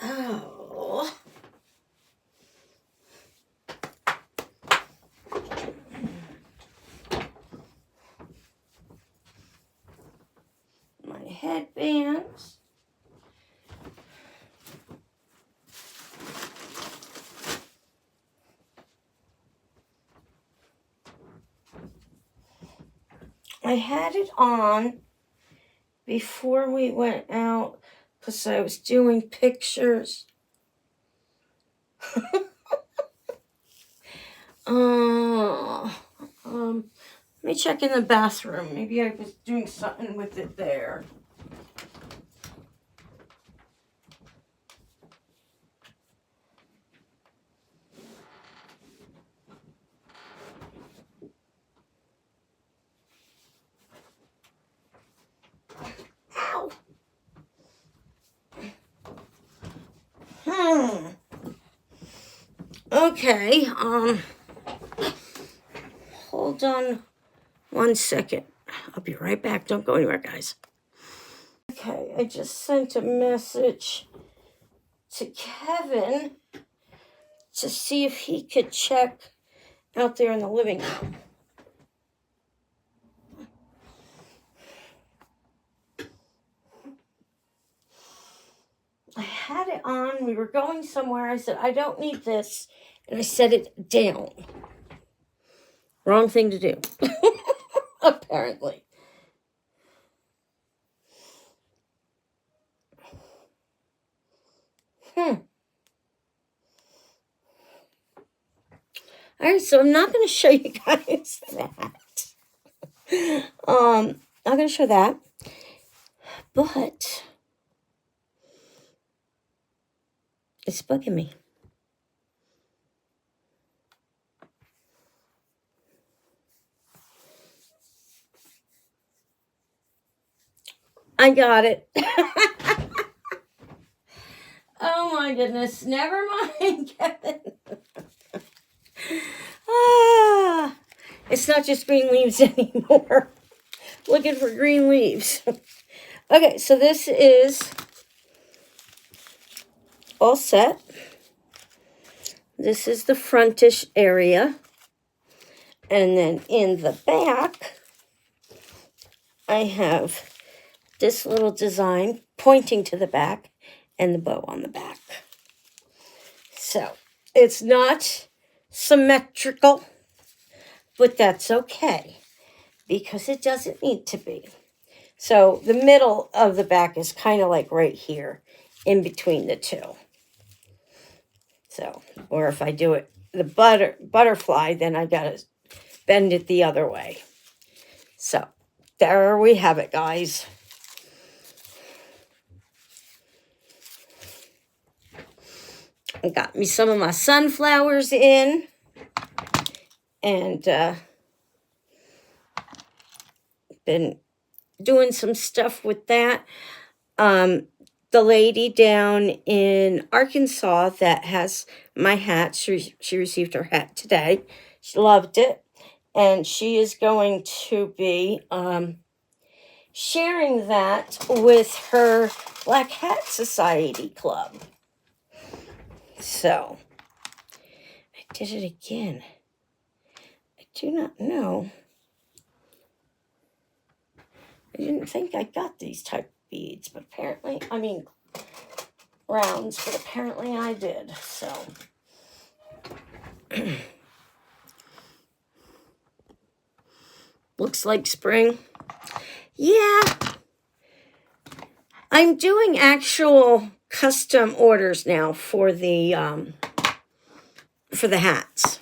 Oh. My headbands. I had it on before we went out because I was doing pictures. Let me check in the bathroom. Maybe I was doing something with it there. Ow! Okay, hold on 1 second. I'll be right back. Don't go anywhere, guys. Okay, I just sent a message to Kevin to see if he could check out there in the living room. on. We were going somewhere. I said, I don't need this. And I set it down. Wrong thing to do. Apparently. Alright, so I'm not going to show you guys that. Not going to show that. But it's bugging me. I got it. Oh my goodness. Never mind, Kevin. It's not just green leaves anymore. Looking for green leaves. Okay, so this is all set. This is the frontish area. And then in the back, I have this little design pointing to the back and the bow on the back. So it's not symmetrical, but that's okay because it doesn't need to be. So the middle of the back is kind of like right here in between the two. So, or if I do it the butterfly, then I got to bend it the other way. So there we have it, guys. I got me some of my sunflowers in, and been doing some stuff with that. The lady down in Arkansas that has my hat, she received her hat today. She loved it, and she is going to be sharing that with her Black Hat Society Club. So, I did it again. I do not know. I didn't think I got these type of beads, but apparently, rounds, but apparently I did, so. Looks like spring. Yeah. I'm doing actual custom orders now for the hats.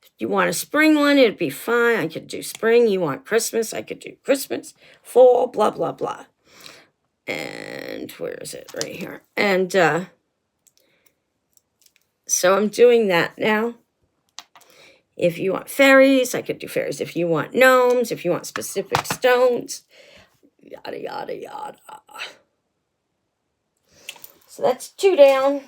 If you want a spring one, it'd be fine. I could do spring. You want Christmas, I could do Christmas, fall, blah, blah, blah. And where is it? Right here. And so I'm doing that now. If you want fairies, I could do fairies. If you want gnomes, if you want specific stones, yada, yada, yada. So that's 2 down.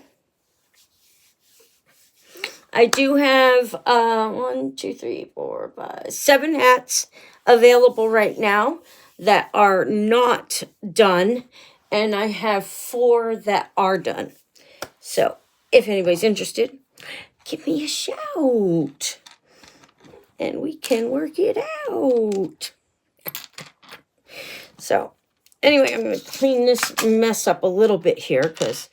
I do have 1, 2, 3, 4, 5, 7 hats available right now that are not done. And I have 4 that are done. So if anybody's interested, give me a shout. And we can work it out. So anyway, I'm going to clean this mess up a little bit here because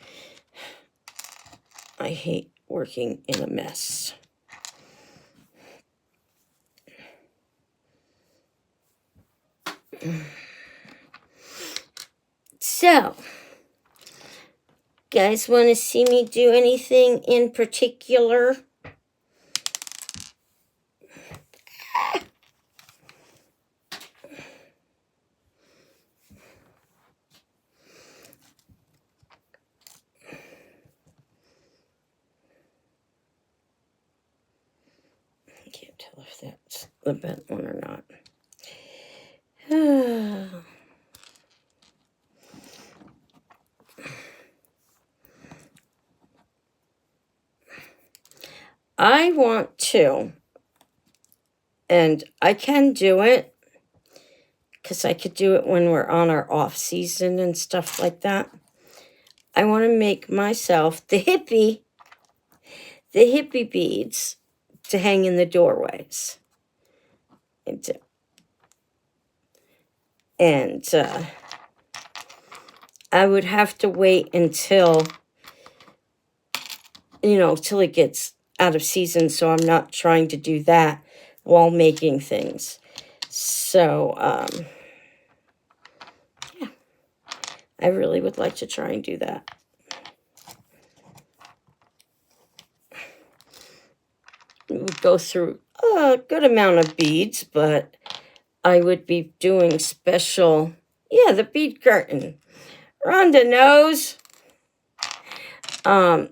I hate working in a mess. So, guys want to see me do anything in particular? I can't tell if that's the bent one or not. I want to, and I can do it, because I could do it when we're on our off season and stuff like that. I want to make myself the hippie beads to hang in the doorways. And I would have to wait until till it gets out of season, so I'm not trying to do that while making things. So, yeah, I really would like to try and do that. We would go through a good amount of beads, but I would be doing special, the bead curtain. Rhonda knows. I'd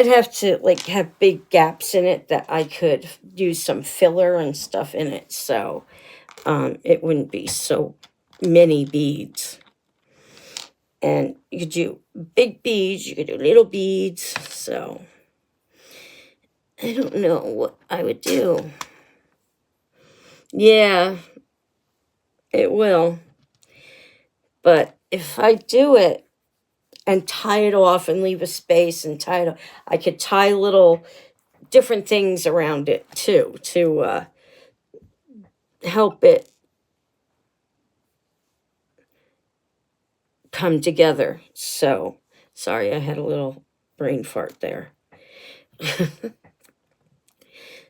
have to have big gaps in it that I could use some filler and stuff in it, so it wouldn't be so many beads. And you could do big beads, you could do little beads, so I don't know what I would do. Yeah, it will. But if I do it and tie it off and leave a space and tie it off, I could tie little different things around it too to help it come together. So, sorry, I had a little brain fart there.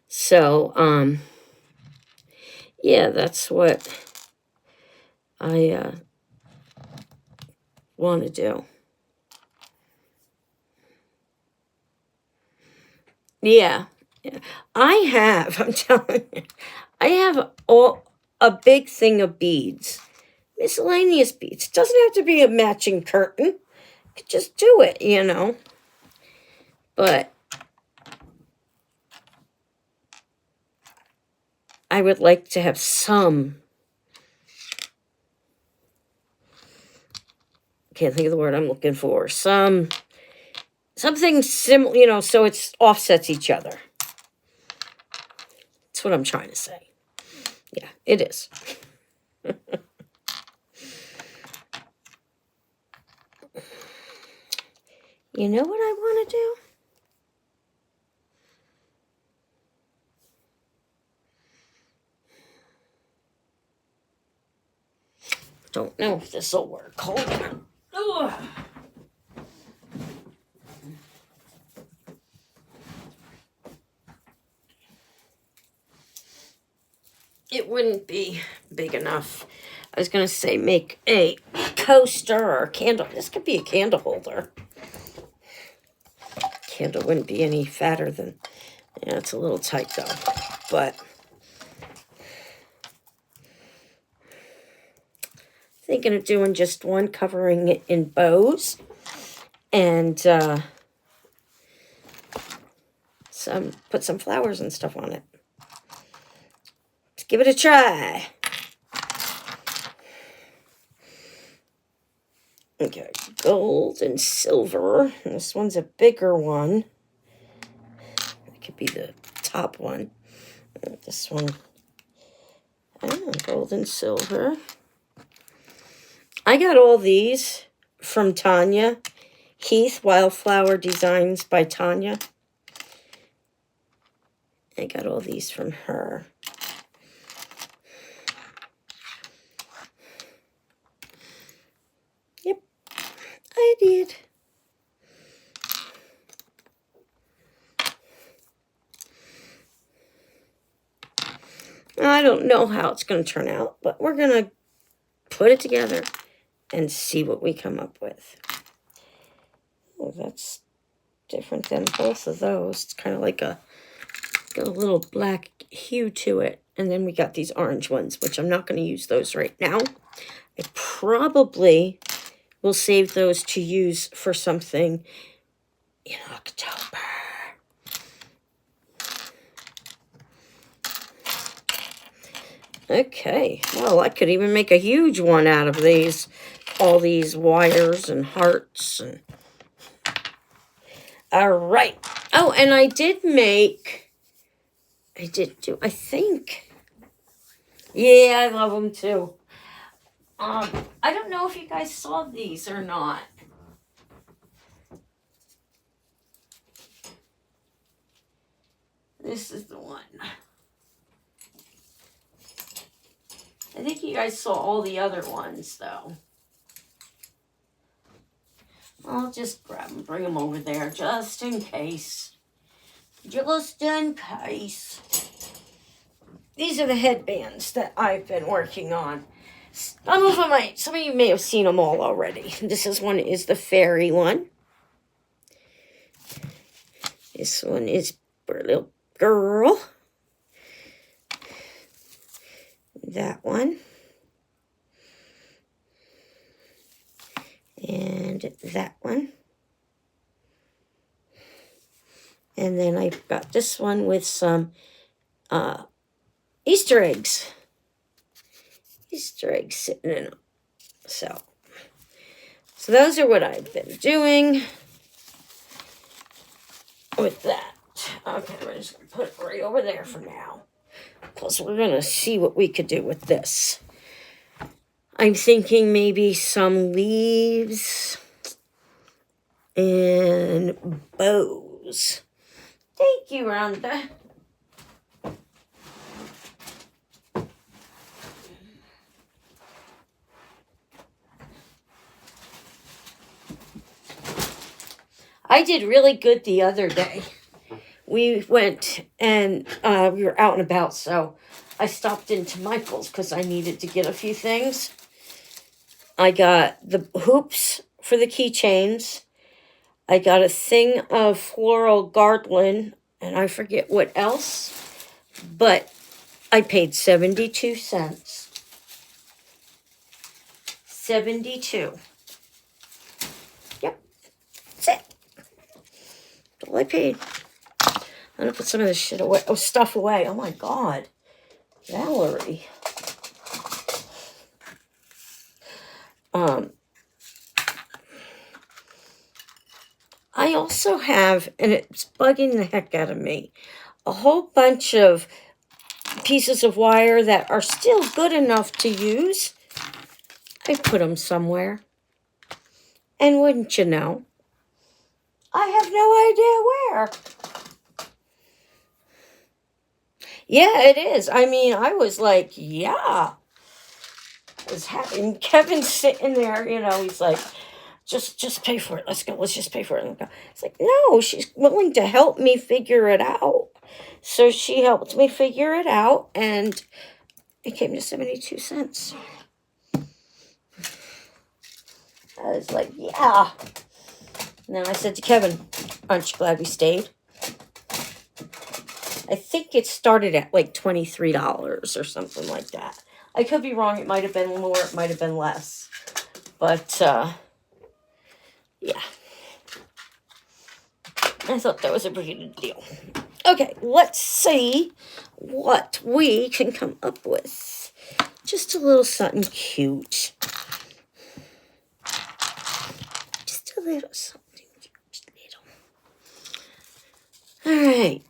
So, yeah, that's what I want to do. Yeah. I'm telling you, I have a big thing of beads, miscellaneous beads. It doesn't have to be a matching curtain. You could just do it, But I would like to have some. Can't think of the word I'm looking for. Something similar, so it offsets each other. That's what I'm trying to say. Yeah, it is. You know what I want to do? Don't know if this will work. Hold on. Ugh. It wouldn't be big enough. I was going to say make a coaster or a candle. This could be a candle holder. Candle wouldn't be any fatter than... Yeah, it's a little tight though. But... thinking of doing just one, covering it in bows. And put some flowers and stuff on it. Let's give it a try. Okay, gold and silver. This one's a bigger one. It could be the top one. This one, gold and silver. I got all these from Tanya. Heath Wildflower Designs by Tanya. I got all these from her. Yep, I did. I don't know how it's going to turn out, but we're going to put it together and see what we come up with. Oh, that's different than both of those. It's kind of like got a little black hue to it. And then we got these orange ones, which I'm not going to use those right now. I probably will save those to use for something in October. Okay, well, I could even make a huge one out of these. All these wires and hearts. And all right. Oh, and I think. Yeah, I love them too. I don't know if you guys saw these or not. This is the one. I think you guys saw all the other ones, though. I'll just grab them, bring them over there, just in case. Just in case. These are the headbands that I've been working on. Some of you may have seen them all already. This is the fairy one. This one is for a little girl. That one. And that one. And then I've got this one with some Easter eggs. Easter eggs sitting in them. So those are what I've been doing with that. Okay, we're just going to put it right over there for now. Because we're going to see what we could do with this. I'm thinking maybe some leaves and bows. Thank you, Rhonda. I did really good the other day. We went and we were out and about, so I stopped into Michael's because I needed to get a few things. I got the hoops for the keychains. I got a thing of floral garland, and I forget what else, but I paid 72 cents. 72. Yep, that's it. That's all I paid. I'm gonna put some of this shit away. Oh, stuff away. Oh my God, Valerie. I also have, and it's bugging the heck out of me, a whole bunch of pieces of wire that are still good enough to use. I put them somewhere. And wouldn't you know, I have no idea where. Yeah, it is. I mean, I was like, yeah. I was having Kevin sitting there, he's like, just pay for it. Let's go. Let's just pay for it. It's like, no, she's willing to help me figure it out. So she helped me figure it out, and it came to 72 cents. I was like, yeah. And then I said to Kevin, aren't you glad we stayed? I think it started at like $23 or something like that. I could be wrong. It might have been more. It might have been less. But, yeah. I thought that was a pretty good deal. Okay, let's see what we can come up with. Just a little something cute. Just a little something cute. Just a little. All right.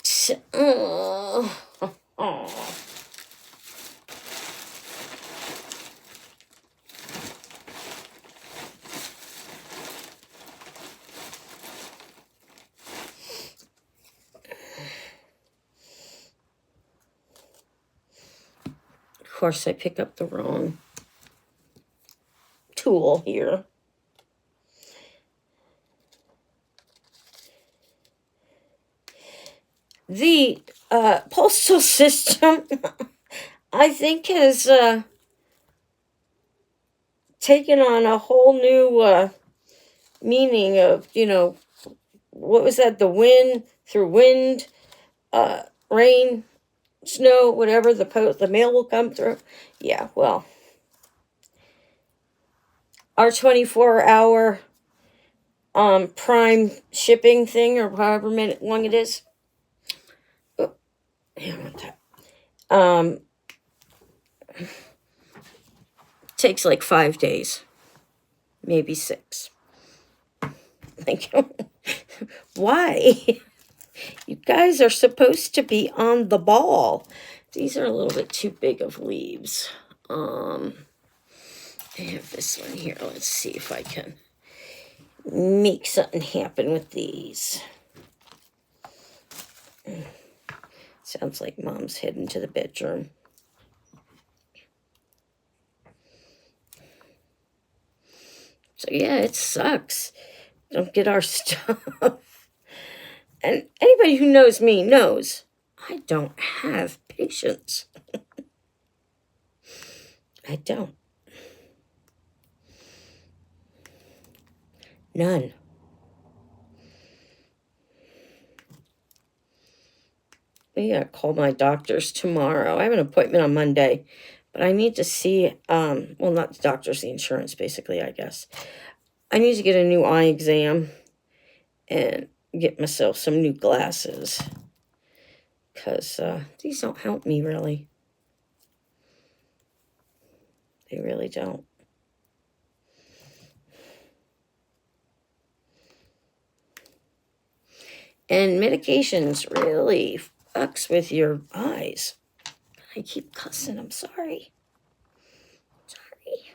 Of course, I pick up the wrong tool here. The postal system, I think, has taken on a whole new meaning of, what was that? The wind, through wind, rain, snow, whatever, the mail will come through. Yeah, well, our 24-hour prime shipping thing, or however minute long it is. Oh, I don't want that. Takes like 5 days, maybe 6. Thank you. Why? You guys are supposed to be on the ball. These are a little bit too big of leaves. I have this one here. Let's see if I can make something happen with these. Sounds like Mom's heading to the bedroom. So yeah, it sucks. don't get our stuff. And anybody who knows me knows I don't have patience. I don't. None. I gotta call my doctors tomorrow. I have an appointment on Monday, but I need to see, well, not the doctors, the insurance, basically, I guess. I need to get a new eye exam and get myself some new glasses, because these don't help me, really. They really don't. And medications really fucks with your eyes. I keep cussing. I'm sorry. Sorry.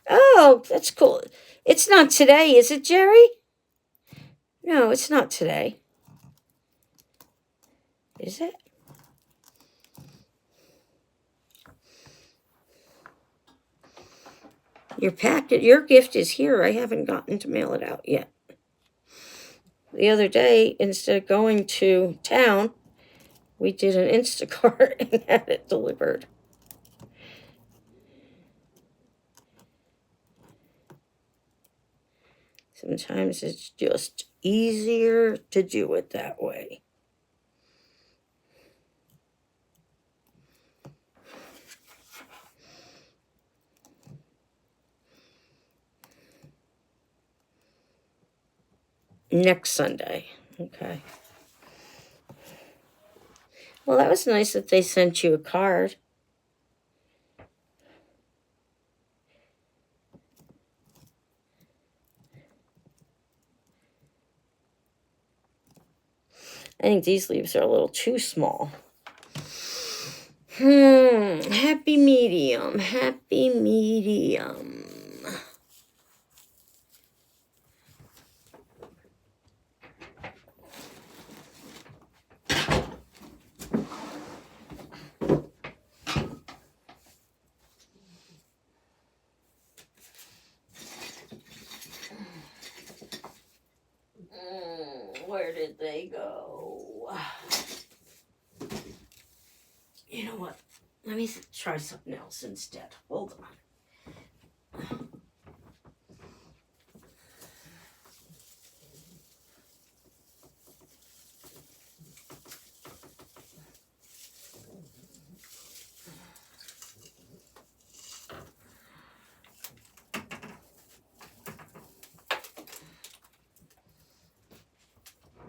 Oh, that's cool. It's not today, is it, Jerry? No, it's not today. Is it? Your packet, your gift is here. I haven't gotten to mail it out yet. The other day, instead of going to town, we did an Instacart and had it delivered. Sometimes it's just easier to do it that way. Next Sunday. Okay. Well, that was nice that they sent you a card. I think these leaves are a little too small. Happy medium. Happy medium. Where did they go? You know what? Let me try something else instead. Hold on.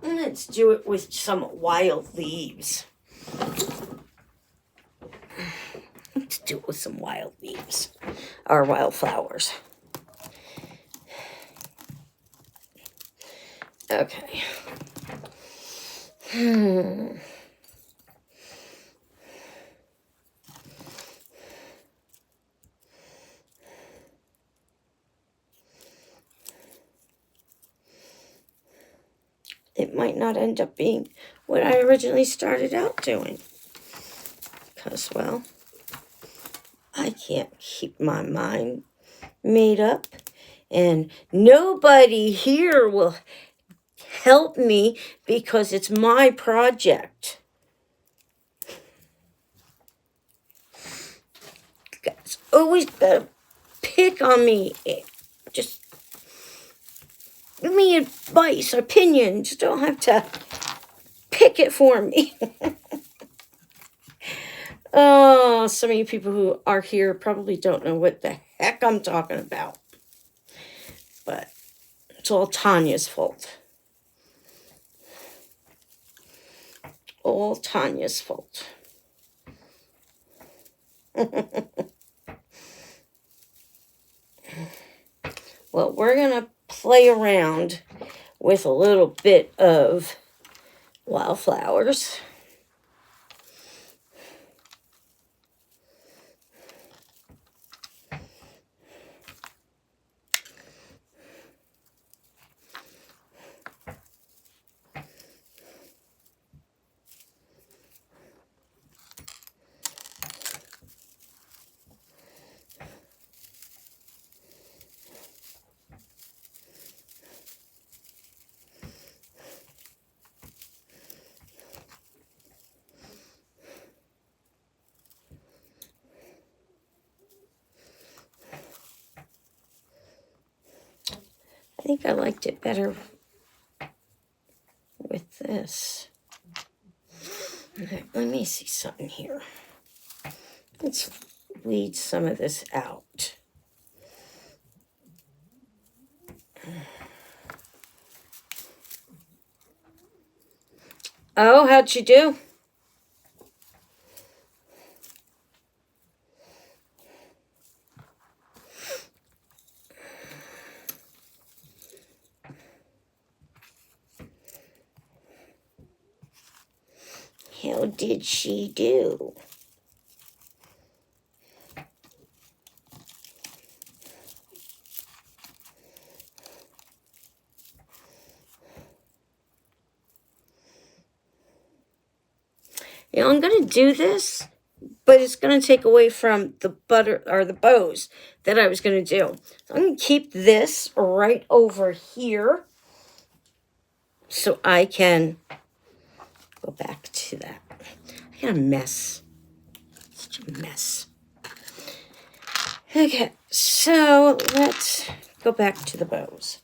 Let's do it with some wild leaves. Let's do it with some wild leaves. Or wildflowers. Okay. It might not end up being what I originally started out doing. Because, well, I can't keep my mind made up. And nobody here will help me because it's my project. You guys always gotta pick on me. Just give me advice, opinions. You don't have to pick it for me. Oh, some of you people who are here probably don't know what the heck I'm talking about. But it's all Tanya's fault. All Tanya's fault. Well, we're going to play around with a little bit of wildflowers. think I liked it better with this. Okay, let me see something here. Let's weed some of this out. Oh, how'd you do? How did she do? You know, I'm going to do this, but it's going to take away from the butter or the bows that I was going to do. So I'm going to keep this right over here so I can go back to that. I got a mess. Such a mess. Okay, so let's go back to the bows.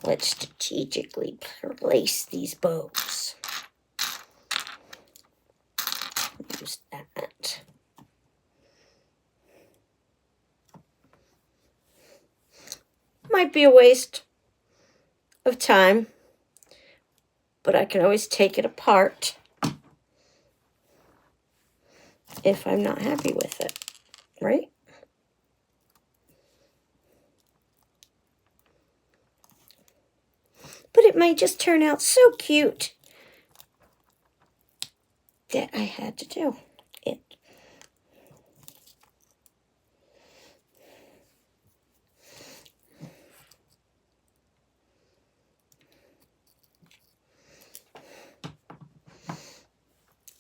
Let's strategically place these bows. Use that. Might be a waste of time, but I can always take it apart if I'm not happy with it, right? But it might just turn out so cute that I had to do it.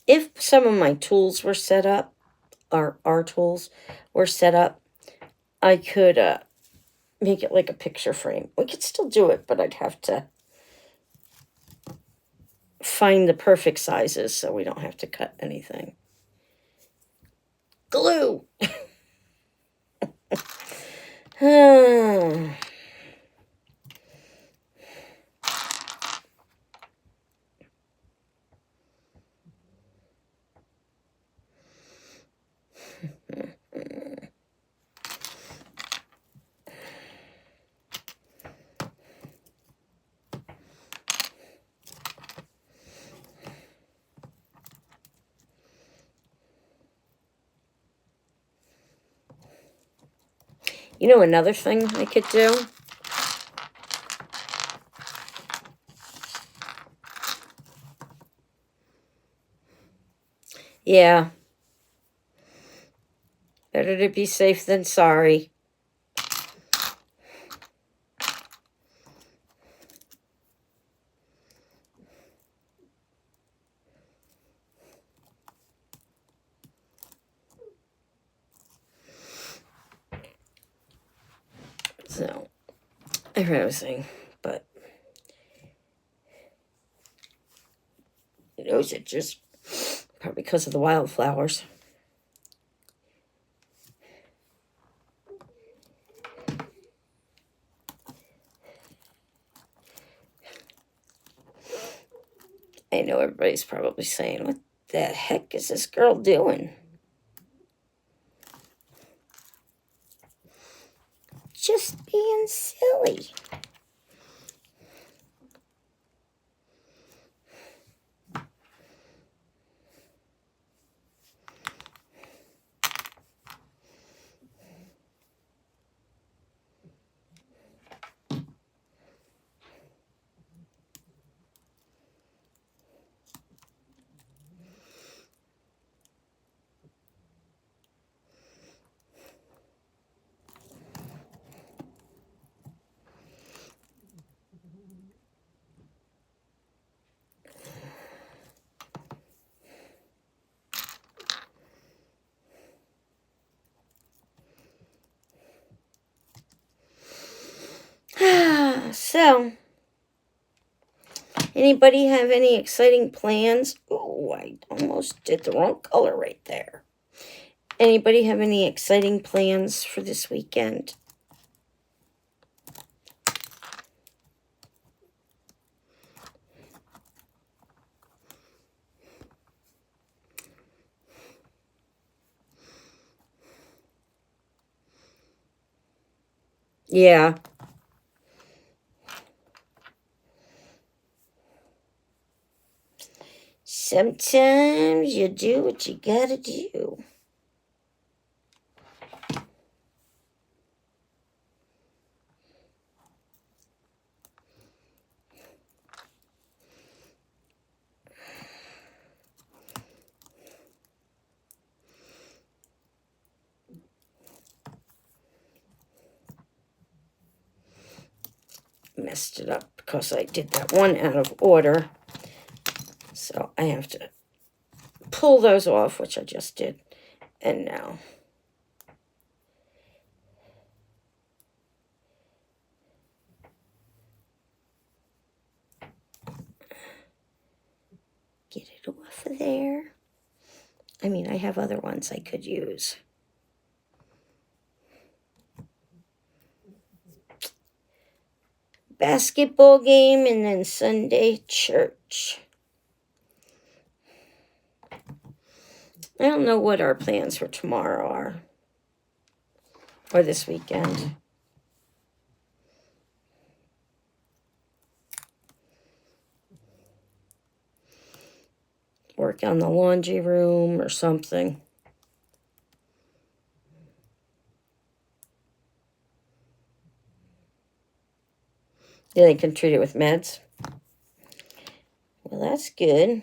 If some of my tools were set up, or our tools were set up, I could make it like a picture frame. We could still do it, but I'd have to find the perfect sizes so we don't have to cut anything. Glue! You know another thing I could do? Yeah. Better to be safe than sorry. So, I forgot what I was saying, but it was just probably because of the wildflowers. I know everybody's probably saying, what the heck is this girl doing? Just being silly. So, anybody have any exciting plans? Oh, I almost did the wrong color right there. Anybody have any exciting plans for this weekend? Yeah. Sometimes you do what you gotta do. Messed it up because I did that one out of order. So I have to pull those off, which I just did. And now. Get it off of there. I mean, I have other ones I could use. Basketball game and then Sunday church. I don't know what our plans for tomorrow are. Or this weekend. Work on the laundry room or something. Yeah, they can treat it with meds. Well, that's good.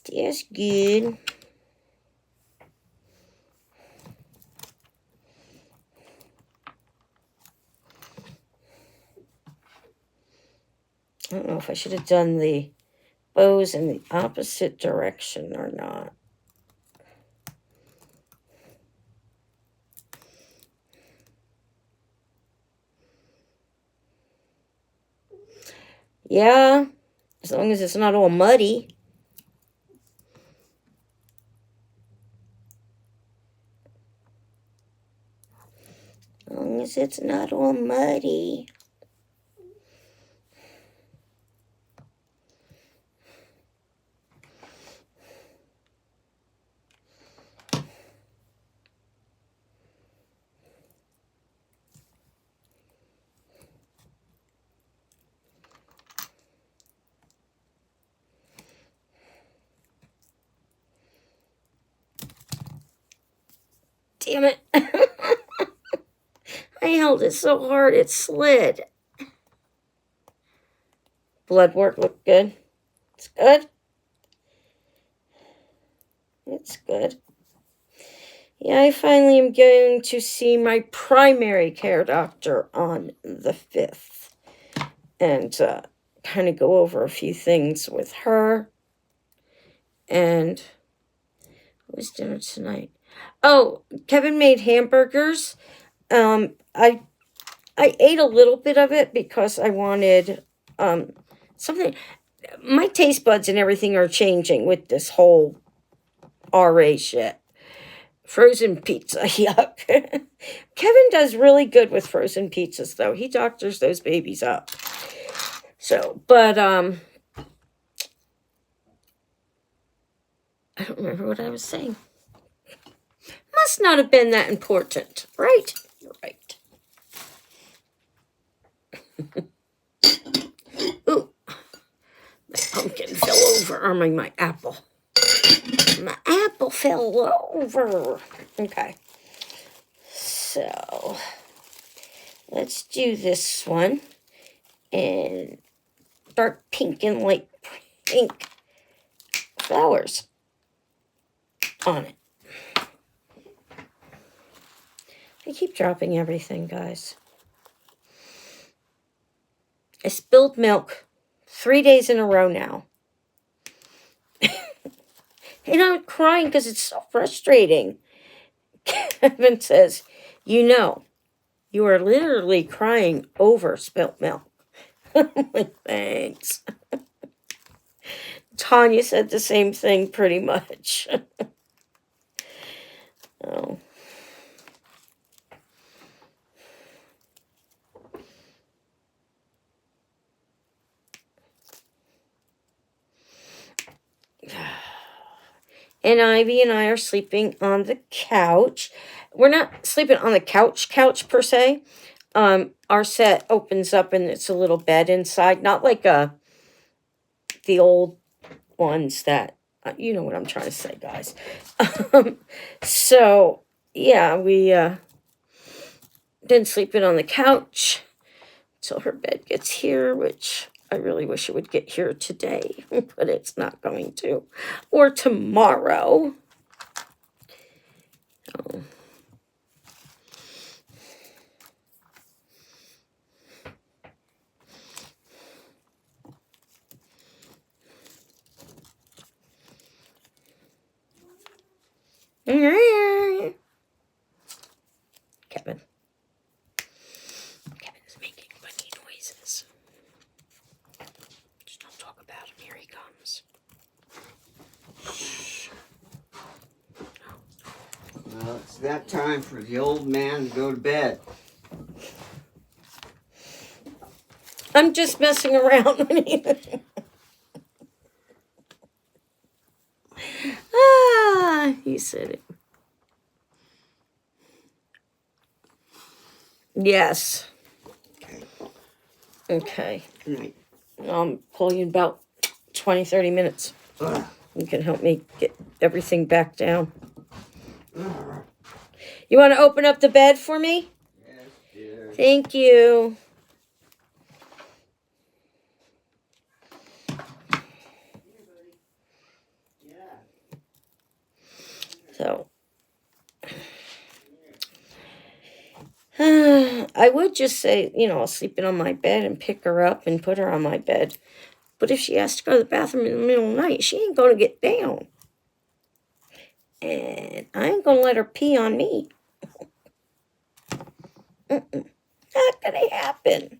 That's good. I don't know if I should have done the bows in the opposite direction or not. Yeah, as long as it's not all muddy. As long as it's not all muddy. Damn it. I held it so hard it slid. Blood work looked good. It's good. It's good. Yeah, I finally am going to see my primary care doctor on the 5th. And kind of go over a few things with her. And what was dinner tonight? Oh, Kevin made hamburgers. I ate a little bit of it because I wanted something. My taste buds and everything are changing with this whole RA shit. Frozen pizza, yuck. Kevin does really good with frozen pizzas, though. He doctors those babies up. So, but I don't remember what I was saying. Must not have been that important, right? You're right. Ooh, my pumpkin fell over. I mean, my apple. My apple fell over. Okay. So, let's do this one. And dark pink and light pink flowers on it. I keep dropping everything, guys. I spilled milk 3 days in a row now. And I'm crying because it's so frustrating. Kevin says, you are literally crying over spilt milk. I'm like, thanks. Tanya said the same thing pretty much. Oh. And Ivy and I are sleeping on the couch. We're not sleeping on the couch per se. Our set opens up and it's a little bed inside, not like the old ones that you know what I'm trying to say, guys. So yeah, we been sleeping on the couch till her bed gets here, which I really wish it would get here today, but it's not going to, or tomorrow. Oh. Kevin. Kevin is making funny noises. Just don't talk about him. Here he comes. Shh. Well, it's that time for the old man to go to bed. I'm just messing around. He said it. Yes. Okay. Good night. I'll call you in about 20, 30 minutes. Ugh. You can help me get everything back down. Ugh. You want to open up the bed for me? Yes, dear. Thank you. So, I would just say, I'll sleep in on my bed and pick her up and put her on my bed. But if she has to go to the bathroom in the middle of the night, she ain't going to get down. And I ain't going to let her pee on me. Not going to happen.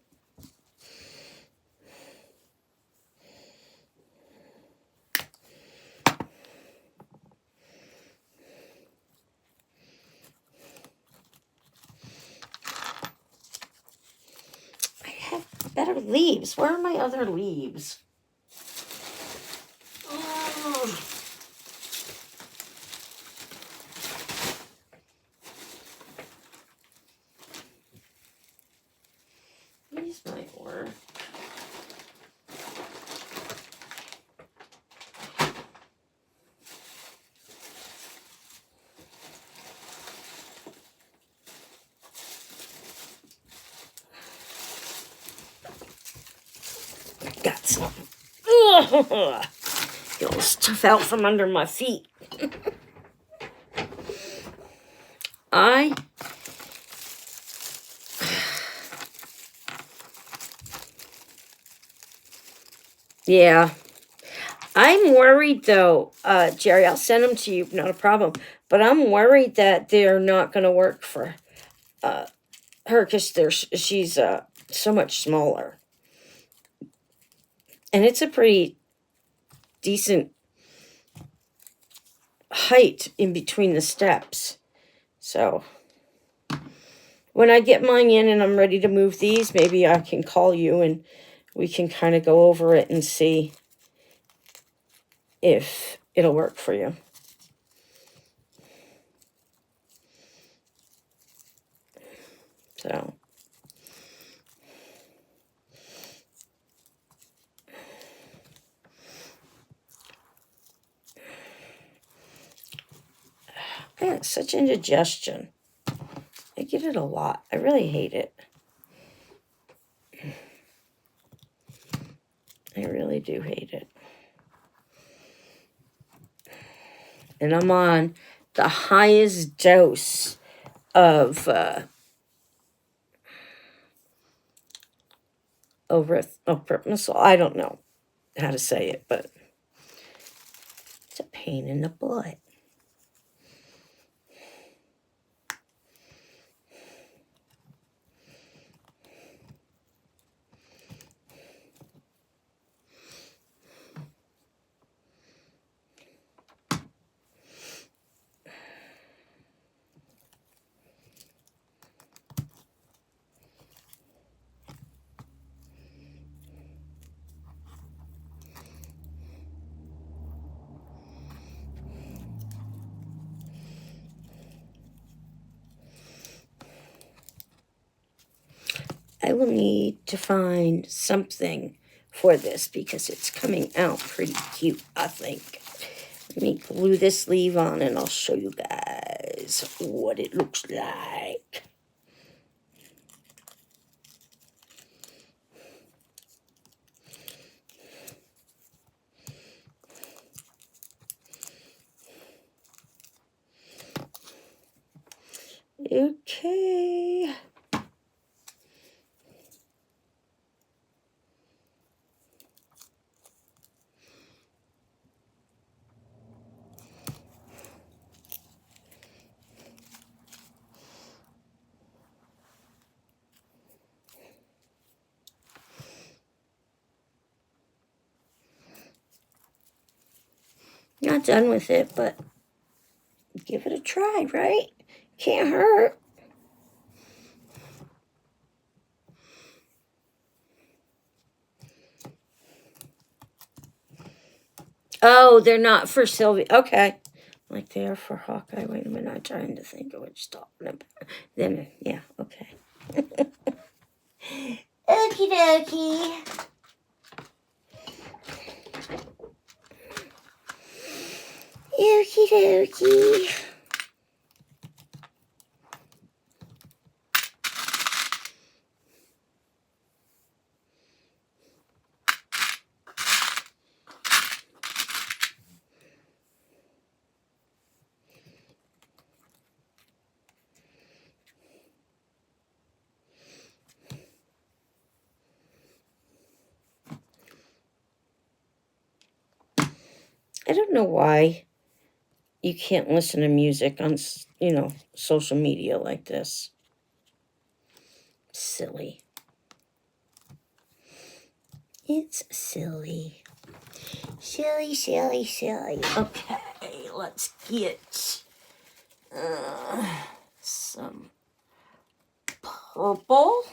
I have better leaves. Where are my other leaves? Oh. These might work. Got some. Get all stuff out from under my feet. Yeah. I'm worried though, Jerry, I'll send them to you, not a problem. But I'm worried that they're not going to work for her because she's so much smaller. And it's a pretty decent height in between the steps. So when I get mine in and I'm ready to move these, maybe I can call you and we can kind of go over it and see if it'll work for you. So man, it's such indigestion. I get it a lot. I really hate it. I really do hate it. And I'm on the highest dose of erythritol. I don't know how to say it, but it's a pain in the butt. still need to find something for this because it's coming out pretty cute, I think. Let me glue this sleeve on and I'll show you guys what it looks like. Okay. Not done with it, but give it a try, right? Can't hurt. Oh, they're not for Sylvia. Okay. Like they are for Hawkeye. Wait a minute. I'm trying to think of what you're talking about. Then, yeah, okay. Okie dokie. Okie dokie. I don't know why you can't listen to music on, social media like this. Silly. It's silly. Silly, silly, silly. Okay, let's get some purple.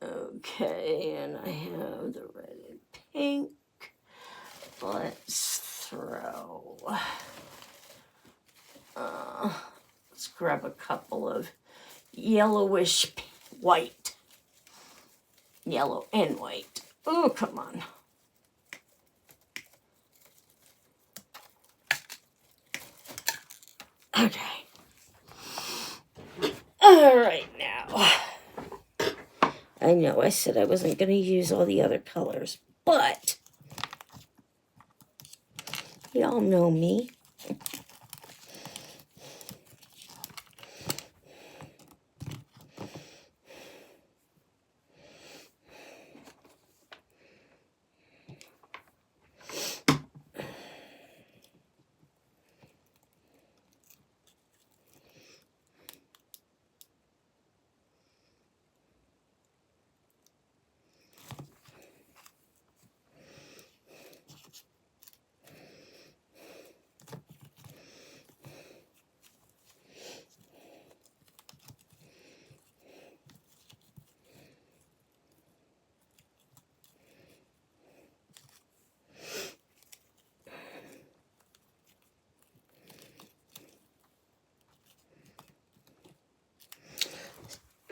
Okay, and I have the red and pink. Let's throw. Let's grab a couple of yellowish white. Yellow and white. Oh, come on. Okay. All right, now. I know I said I wasn't going to use all the other colors, but y'all know me.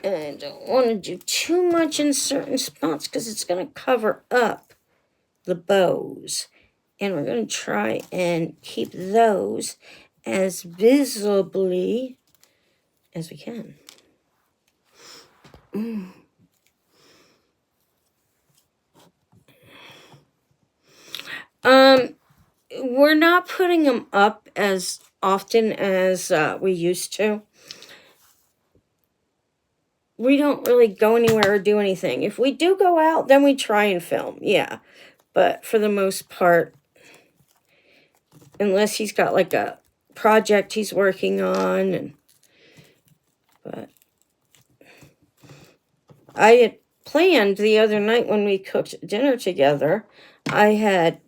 And I don't want to do too much in certain spots because it's going to cover up the bows. And we're going to try and keep those as visibly as we can. We're not putting them up as often as we used to. We don't really go anywhere or do anything. If we do go out, then we try and film, yeah. But for the most part, unless he's got like a project he's working on, but I had planned the other night when we cooked dinner together, I had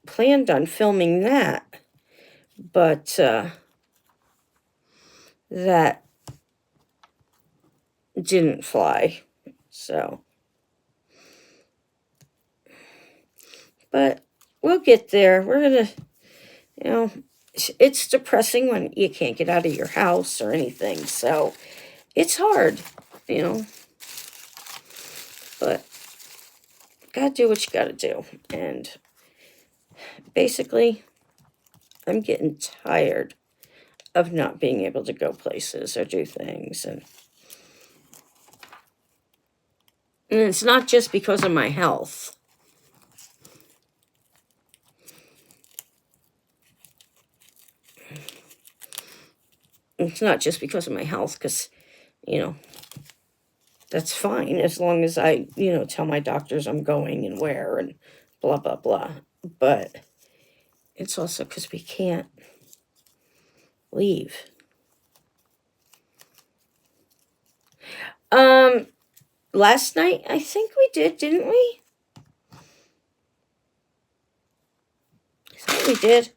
planned on filming that, but that didn't fly. So, but we'll get there. We're gonna, you know, it's depressing when you can't get out of your house or anything. So it's hard, you know, but gotta do what you gotta do. And basically, I'm getting tired of not being able to go places or do things. And it's not just because of my health. It's not just because of my health, because, you know, that's fine as long as I, you know, tell my doctors I'm going and where and blah, blah, blah. But it's also because we can't leave. Last night, I think we did, didn't we? I thought we did.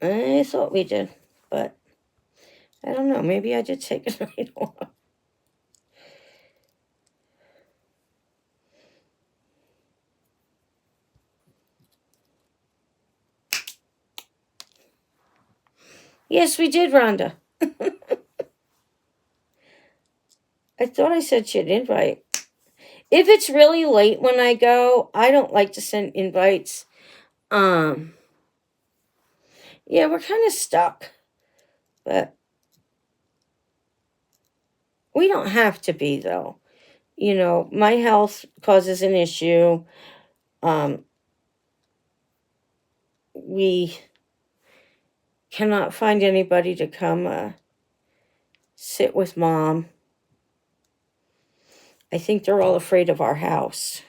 I thought we did, but I don't know. Maybe I did take a night off. Yes, we did, Rhonda. I thought I said she'd invite. If it's really late when I go, I don't like to send invites. Yeah, we're kind of stuck, but we don't have to be, though. You know, my health causes an issue. We cannot find anybody to come sit with Mom. I think they're all afraid of our house.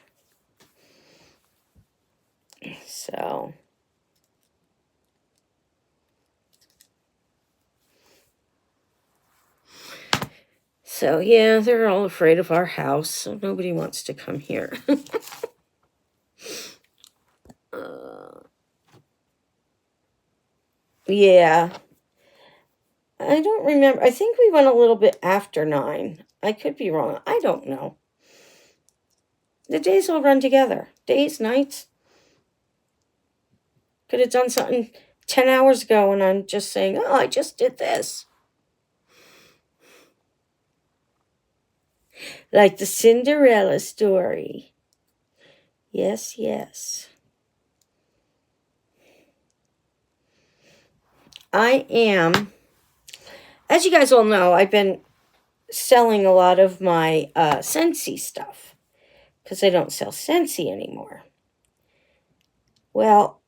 So yeah, they're all afraid of our house, so nobody wants to come here. Yeah. I don't remember. I think we went a little bit after 9. I could be wrong. I don't know. The days all run together. Days, nights. Could have done something 10 hours ago and I'm just saying, oh, I just did this. Like the Cinderella story. Yes, yes. I am, as you guys all know, I've been selling a lot of my Scentsy stuff because I don't sell Scentsy anymore. Well,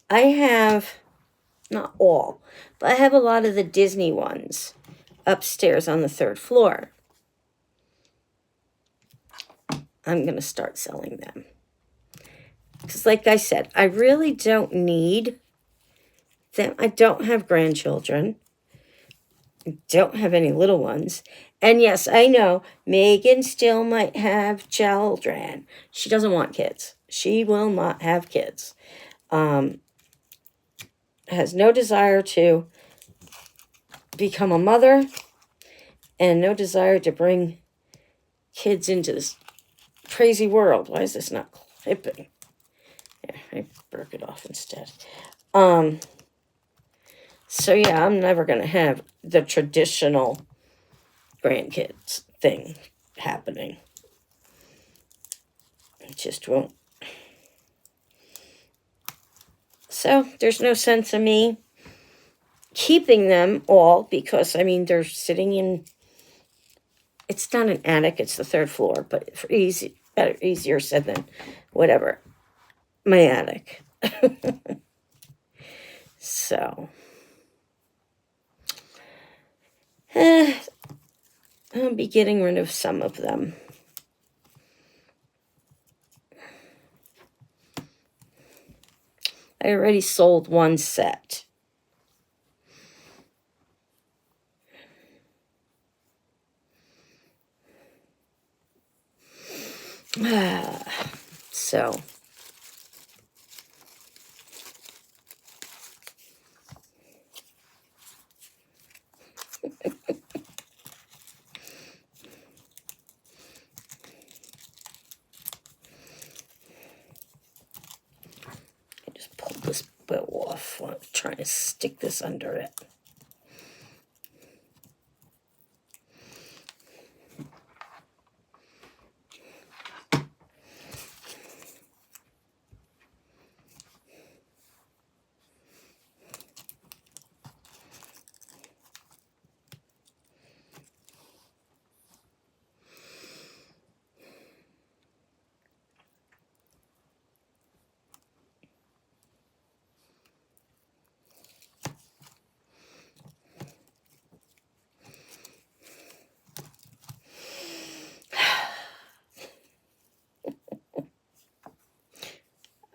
I have, not all, but I have a lot of the Disney ones upstairs on the 3rd floor. I'm going to start selling them. Because like I said, I really don't need them. I don't have grandchildren. I don't have any little ones. And yes, I know Megan still might have children. She doesn't want kids. She will not have kids. Has no desire to become a mother and no desire to bring kids into this crazy world. Why is this not clipping? Yeah, I broke it off instead. So yeah, I'm never going to have the traditional grandkids thing happening. It just won't. So there's no sense of me keeping them all because, I mean, they're sitting in, it's not an attic, it's the 3rd floor, but for easier said than whatever, my attic. So, I'll be getting rid of some of them. I already sold one set. So. bit off. I'm trying to stick this under it.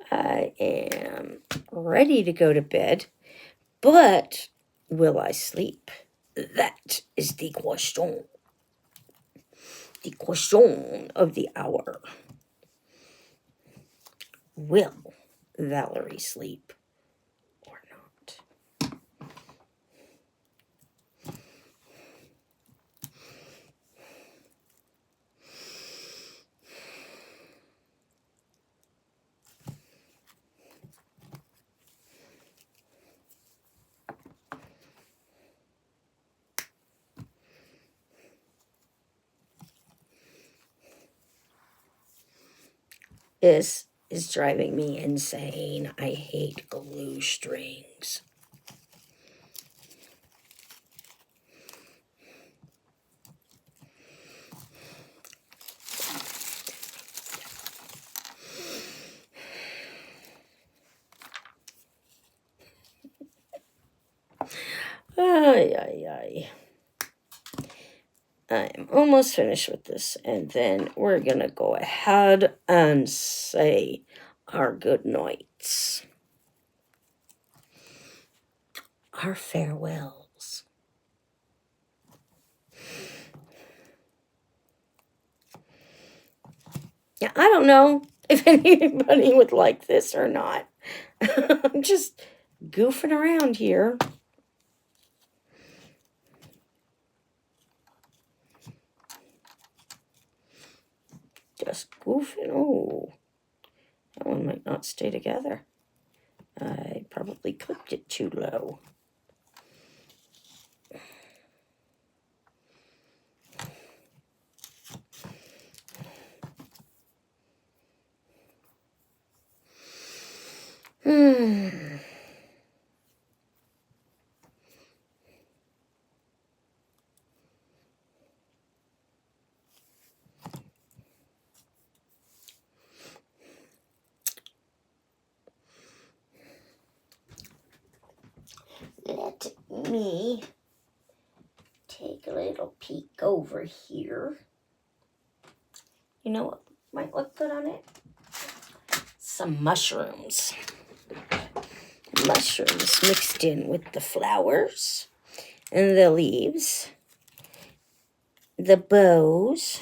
I am ready to go to bed, but will I sleep? That is the question. The question of the hour. Will Valerie sleep or not? This is driving me insane. I hate glue strings. Ay, ay, ay. I'm almost finished with this, and then we're gonna go ahead and say our good nights, our farewells. Yeah, I don't know if anybody would like this or not. I'm just goofing around here. Just goofing. Oh, that one might not stay together. I probably clipped it too low. Let me take a little peek over here. You know what might look good on it? Some mushrooms. Mushrooms mixed in with the flowers and the leaves, the bows.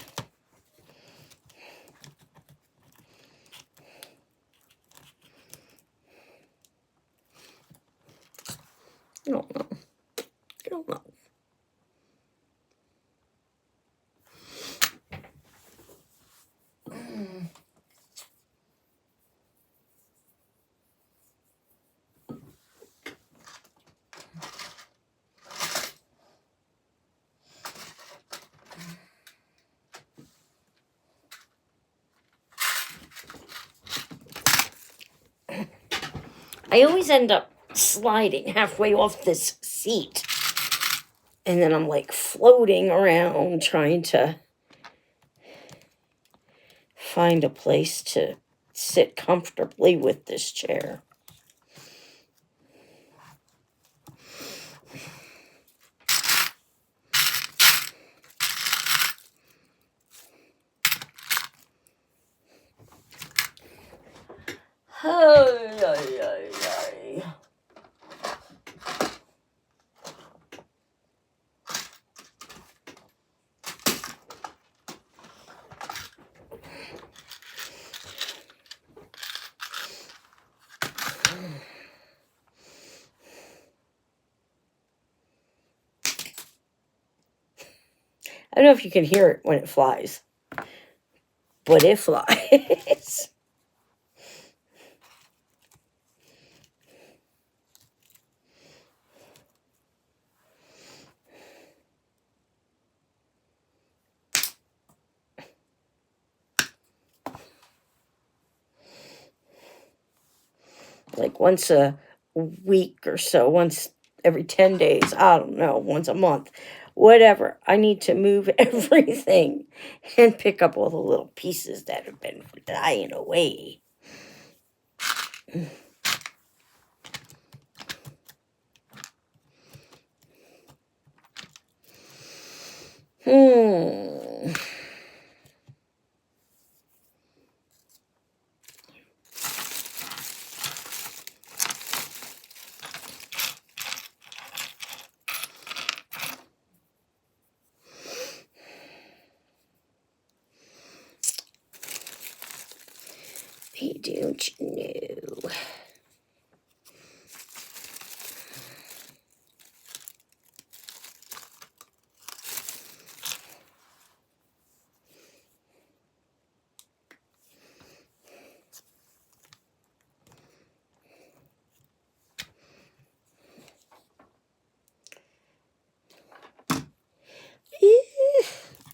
I don't know. I don't know. I always end up sliding halfway off this seat. And then I'm like floating around trying to find a place to sit comfortably with this chair. Ay, ay, ay, ay. I don't know if you can hear it when it flies, but it flies. like once a week or so, once every 10 days, I don't know, once a month, whatever. I need to move everything and pick up all the little pieces that have been dying away. Hey, don't you know?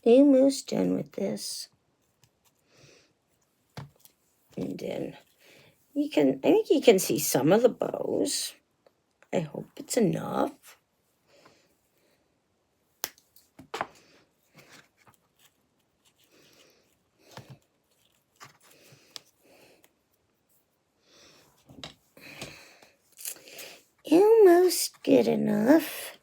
Almost done with this. And then I think you can see some of the bows. I hope it's enough. Almost good enough.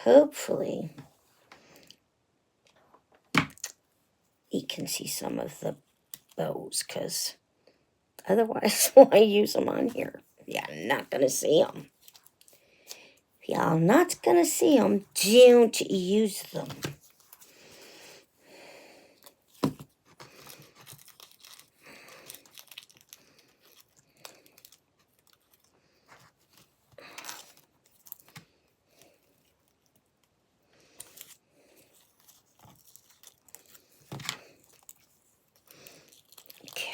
Hopefully, you can see some of the bows, because otherwise, why use them on here? You're not going to see them. If y'all not going to see them, don't use them.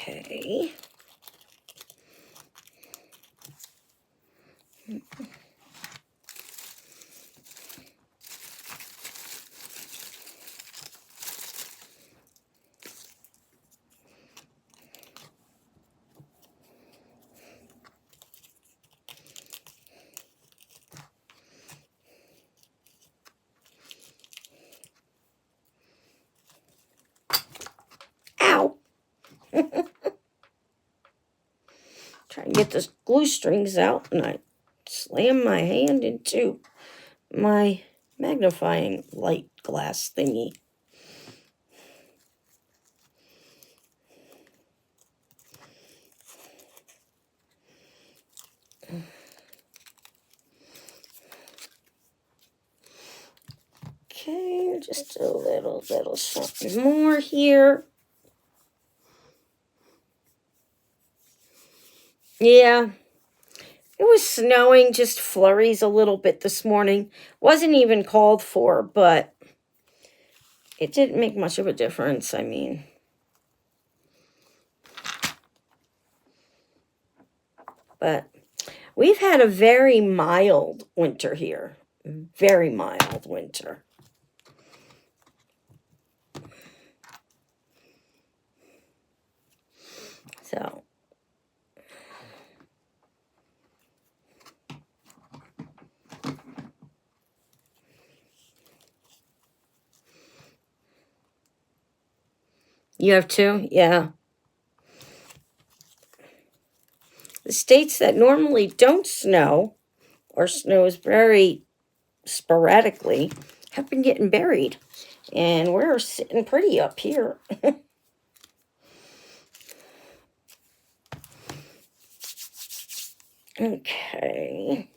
Okay. Ow! Trying to get the glue strings out, and I slammed my hand into my magnifying light glass thingy. Okay, just a little something more here. Yeah, it was snowing, just flurries a little bit this morning. Wasn't even called for, but it didn't make much of a difference. I mean, but we've had a very mild winter here. Very mild winter. So, you have two? Yeah. The states that normally don't snow, or snows very sporadically, have been getting buried. And we're sitting pretty up here. Okay.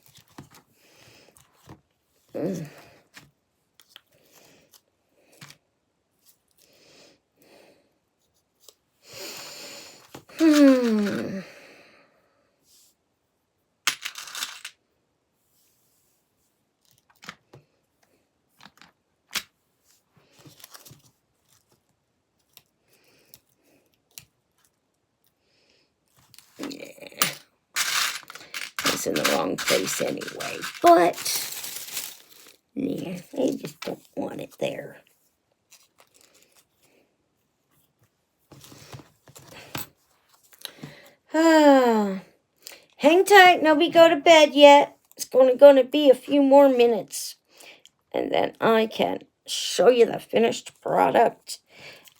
Yeah. is in the wrong place anyway. But, yeah, I just don't want it there. Hang tight, nobody go to bed yet. It's going to be a few more minutes. And then I can show you the finished product.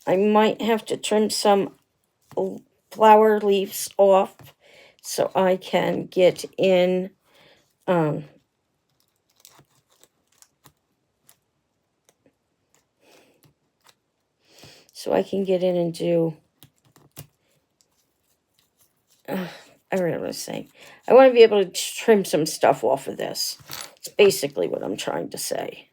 I might have to trim some flower leaves off so I can get in and do I really want to say I want to be able to trim some stuff off of this. It's basically what I'm trying to say.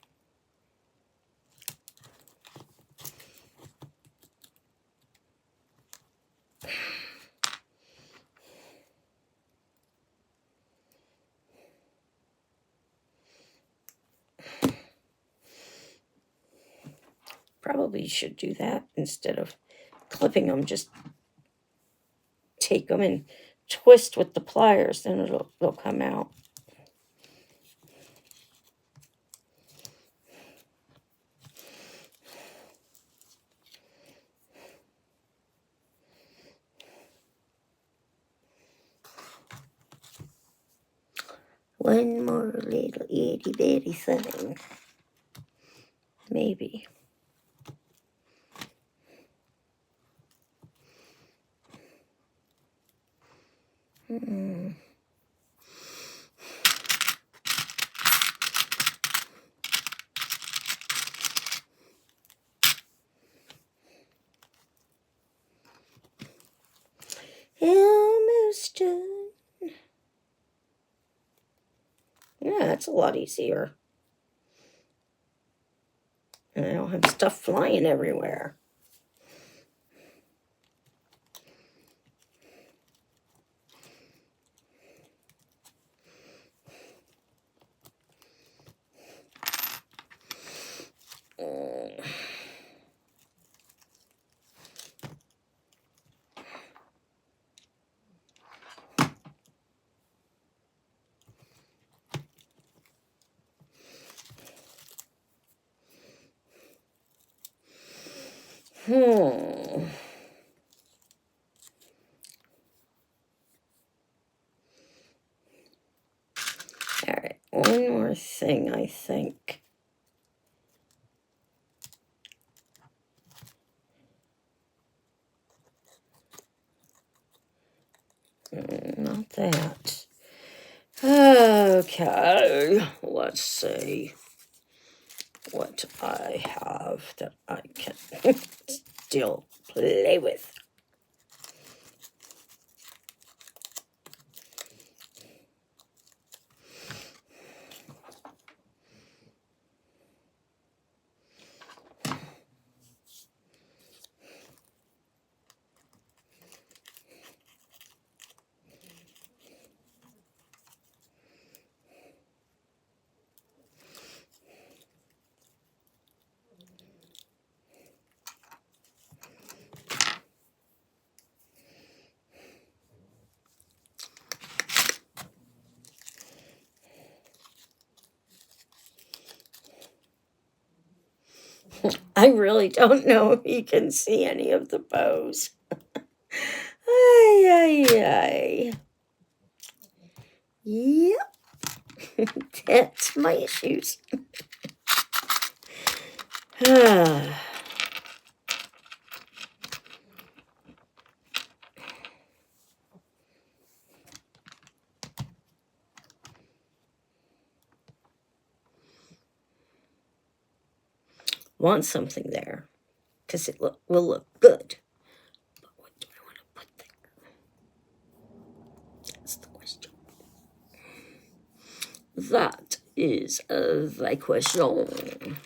Probably should do that instead of clipping them. Just take them and twist with the pliers, then they'll come out. One more little itty bitty thing. Maybe. Almost done. Yeah, that's a lot easier. And I don't have stuff flying everywhere. All right, one more thing, I think. Not that. Okay, let's see what I have that I can still play with. I really don't know if you can see any of the bows. Ay, ay, ay. Yep. That's my issues. Want something there because it will look good. But what do I want to put there? That's the question. That is the question.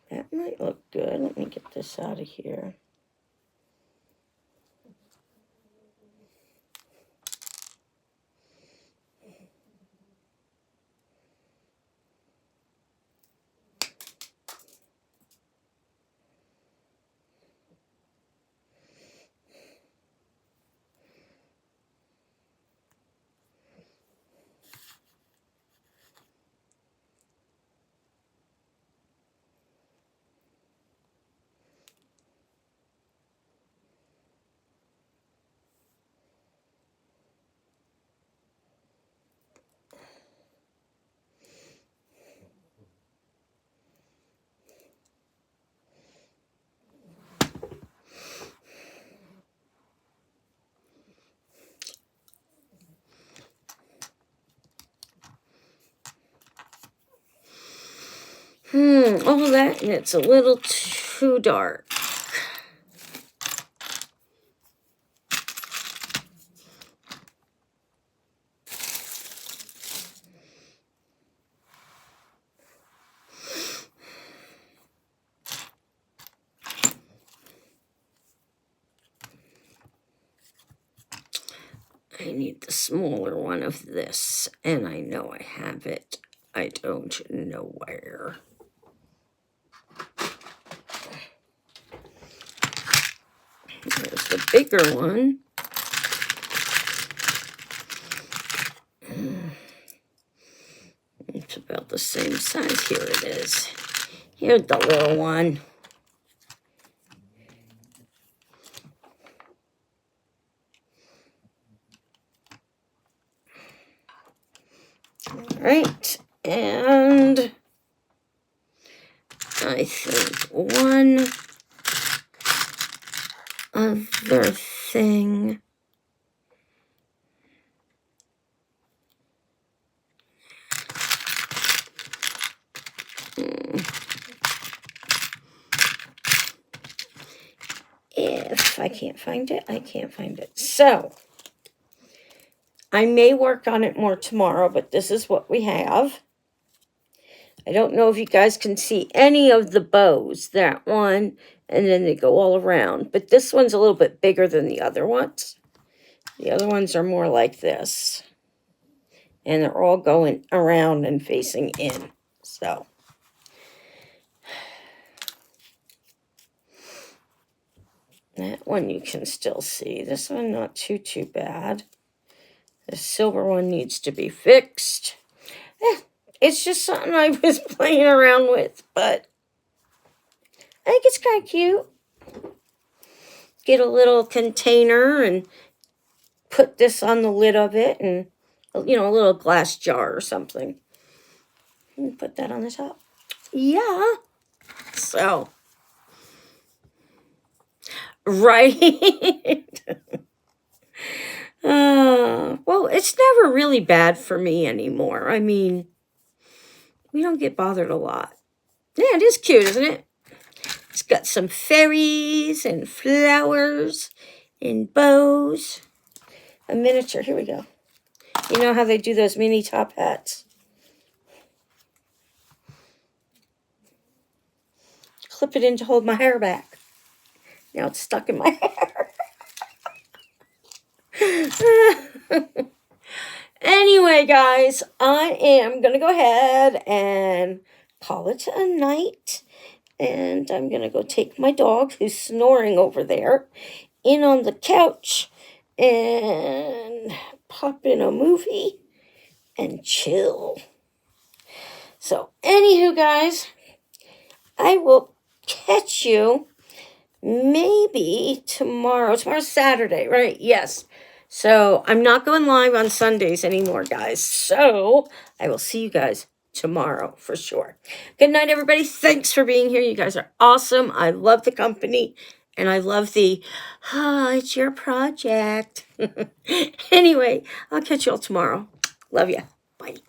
That might look good. Let me get this out of here. All that, and it's a little too dark. I need the smaller one of this, and I know I have it. I don't know where. There's the bigger one. It's about the same size. Here it is. Here's the little one. All right, and I think one other thing. If I can't find it, I can't find it. So, I may work on it more tomorrow, but this is what we have. I don't know if you guys can see any of the bows. That one, and then they go all around. But this one's a little bit bigger than the other ones. The other ones are more like this. And they're all going around and facing in. So, that one you can still see. This one not too bad. The silver one needs to be fixed. It's just something I was playing around with, but I think it's kind of cute. Get a little container and put this on the lid of it, and you know, a little glass jar or something. And put that on the top. Yeah. So, right. Well, it's never really bad for me anymore. I mean, we don't get bothered a lot. Yeah, it is cute, isn't it? It's got some fairies and flowers and bows. A miniature. Here we go. You know how they do those mini top hats? Clip it in to hold my hair back. Now it's stuck in my hair. Anyway, guys, I am going to go ahead and call it a night. And I'm going to go take my dog, who's snoring over there, in on the couch and pop in a movie and chill. So, anywho, guys, I will catch you maybe tomorrow. Tomorrow's Saturday, right? Yes. So, I'm not going live on Sundays anymore, guys. So, I will see you guys tomorrow for sure. Good night, everybody. Thanks for being here. You guys are awesome. I love the company, and I love the, it's your project. Anyway, I'll catch you all tomorrow. Love ya. Bye.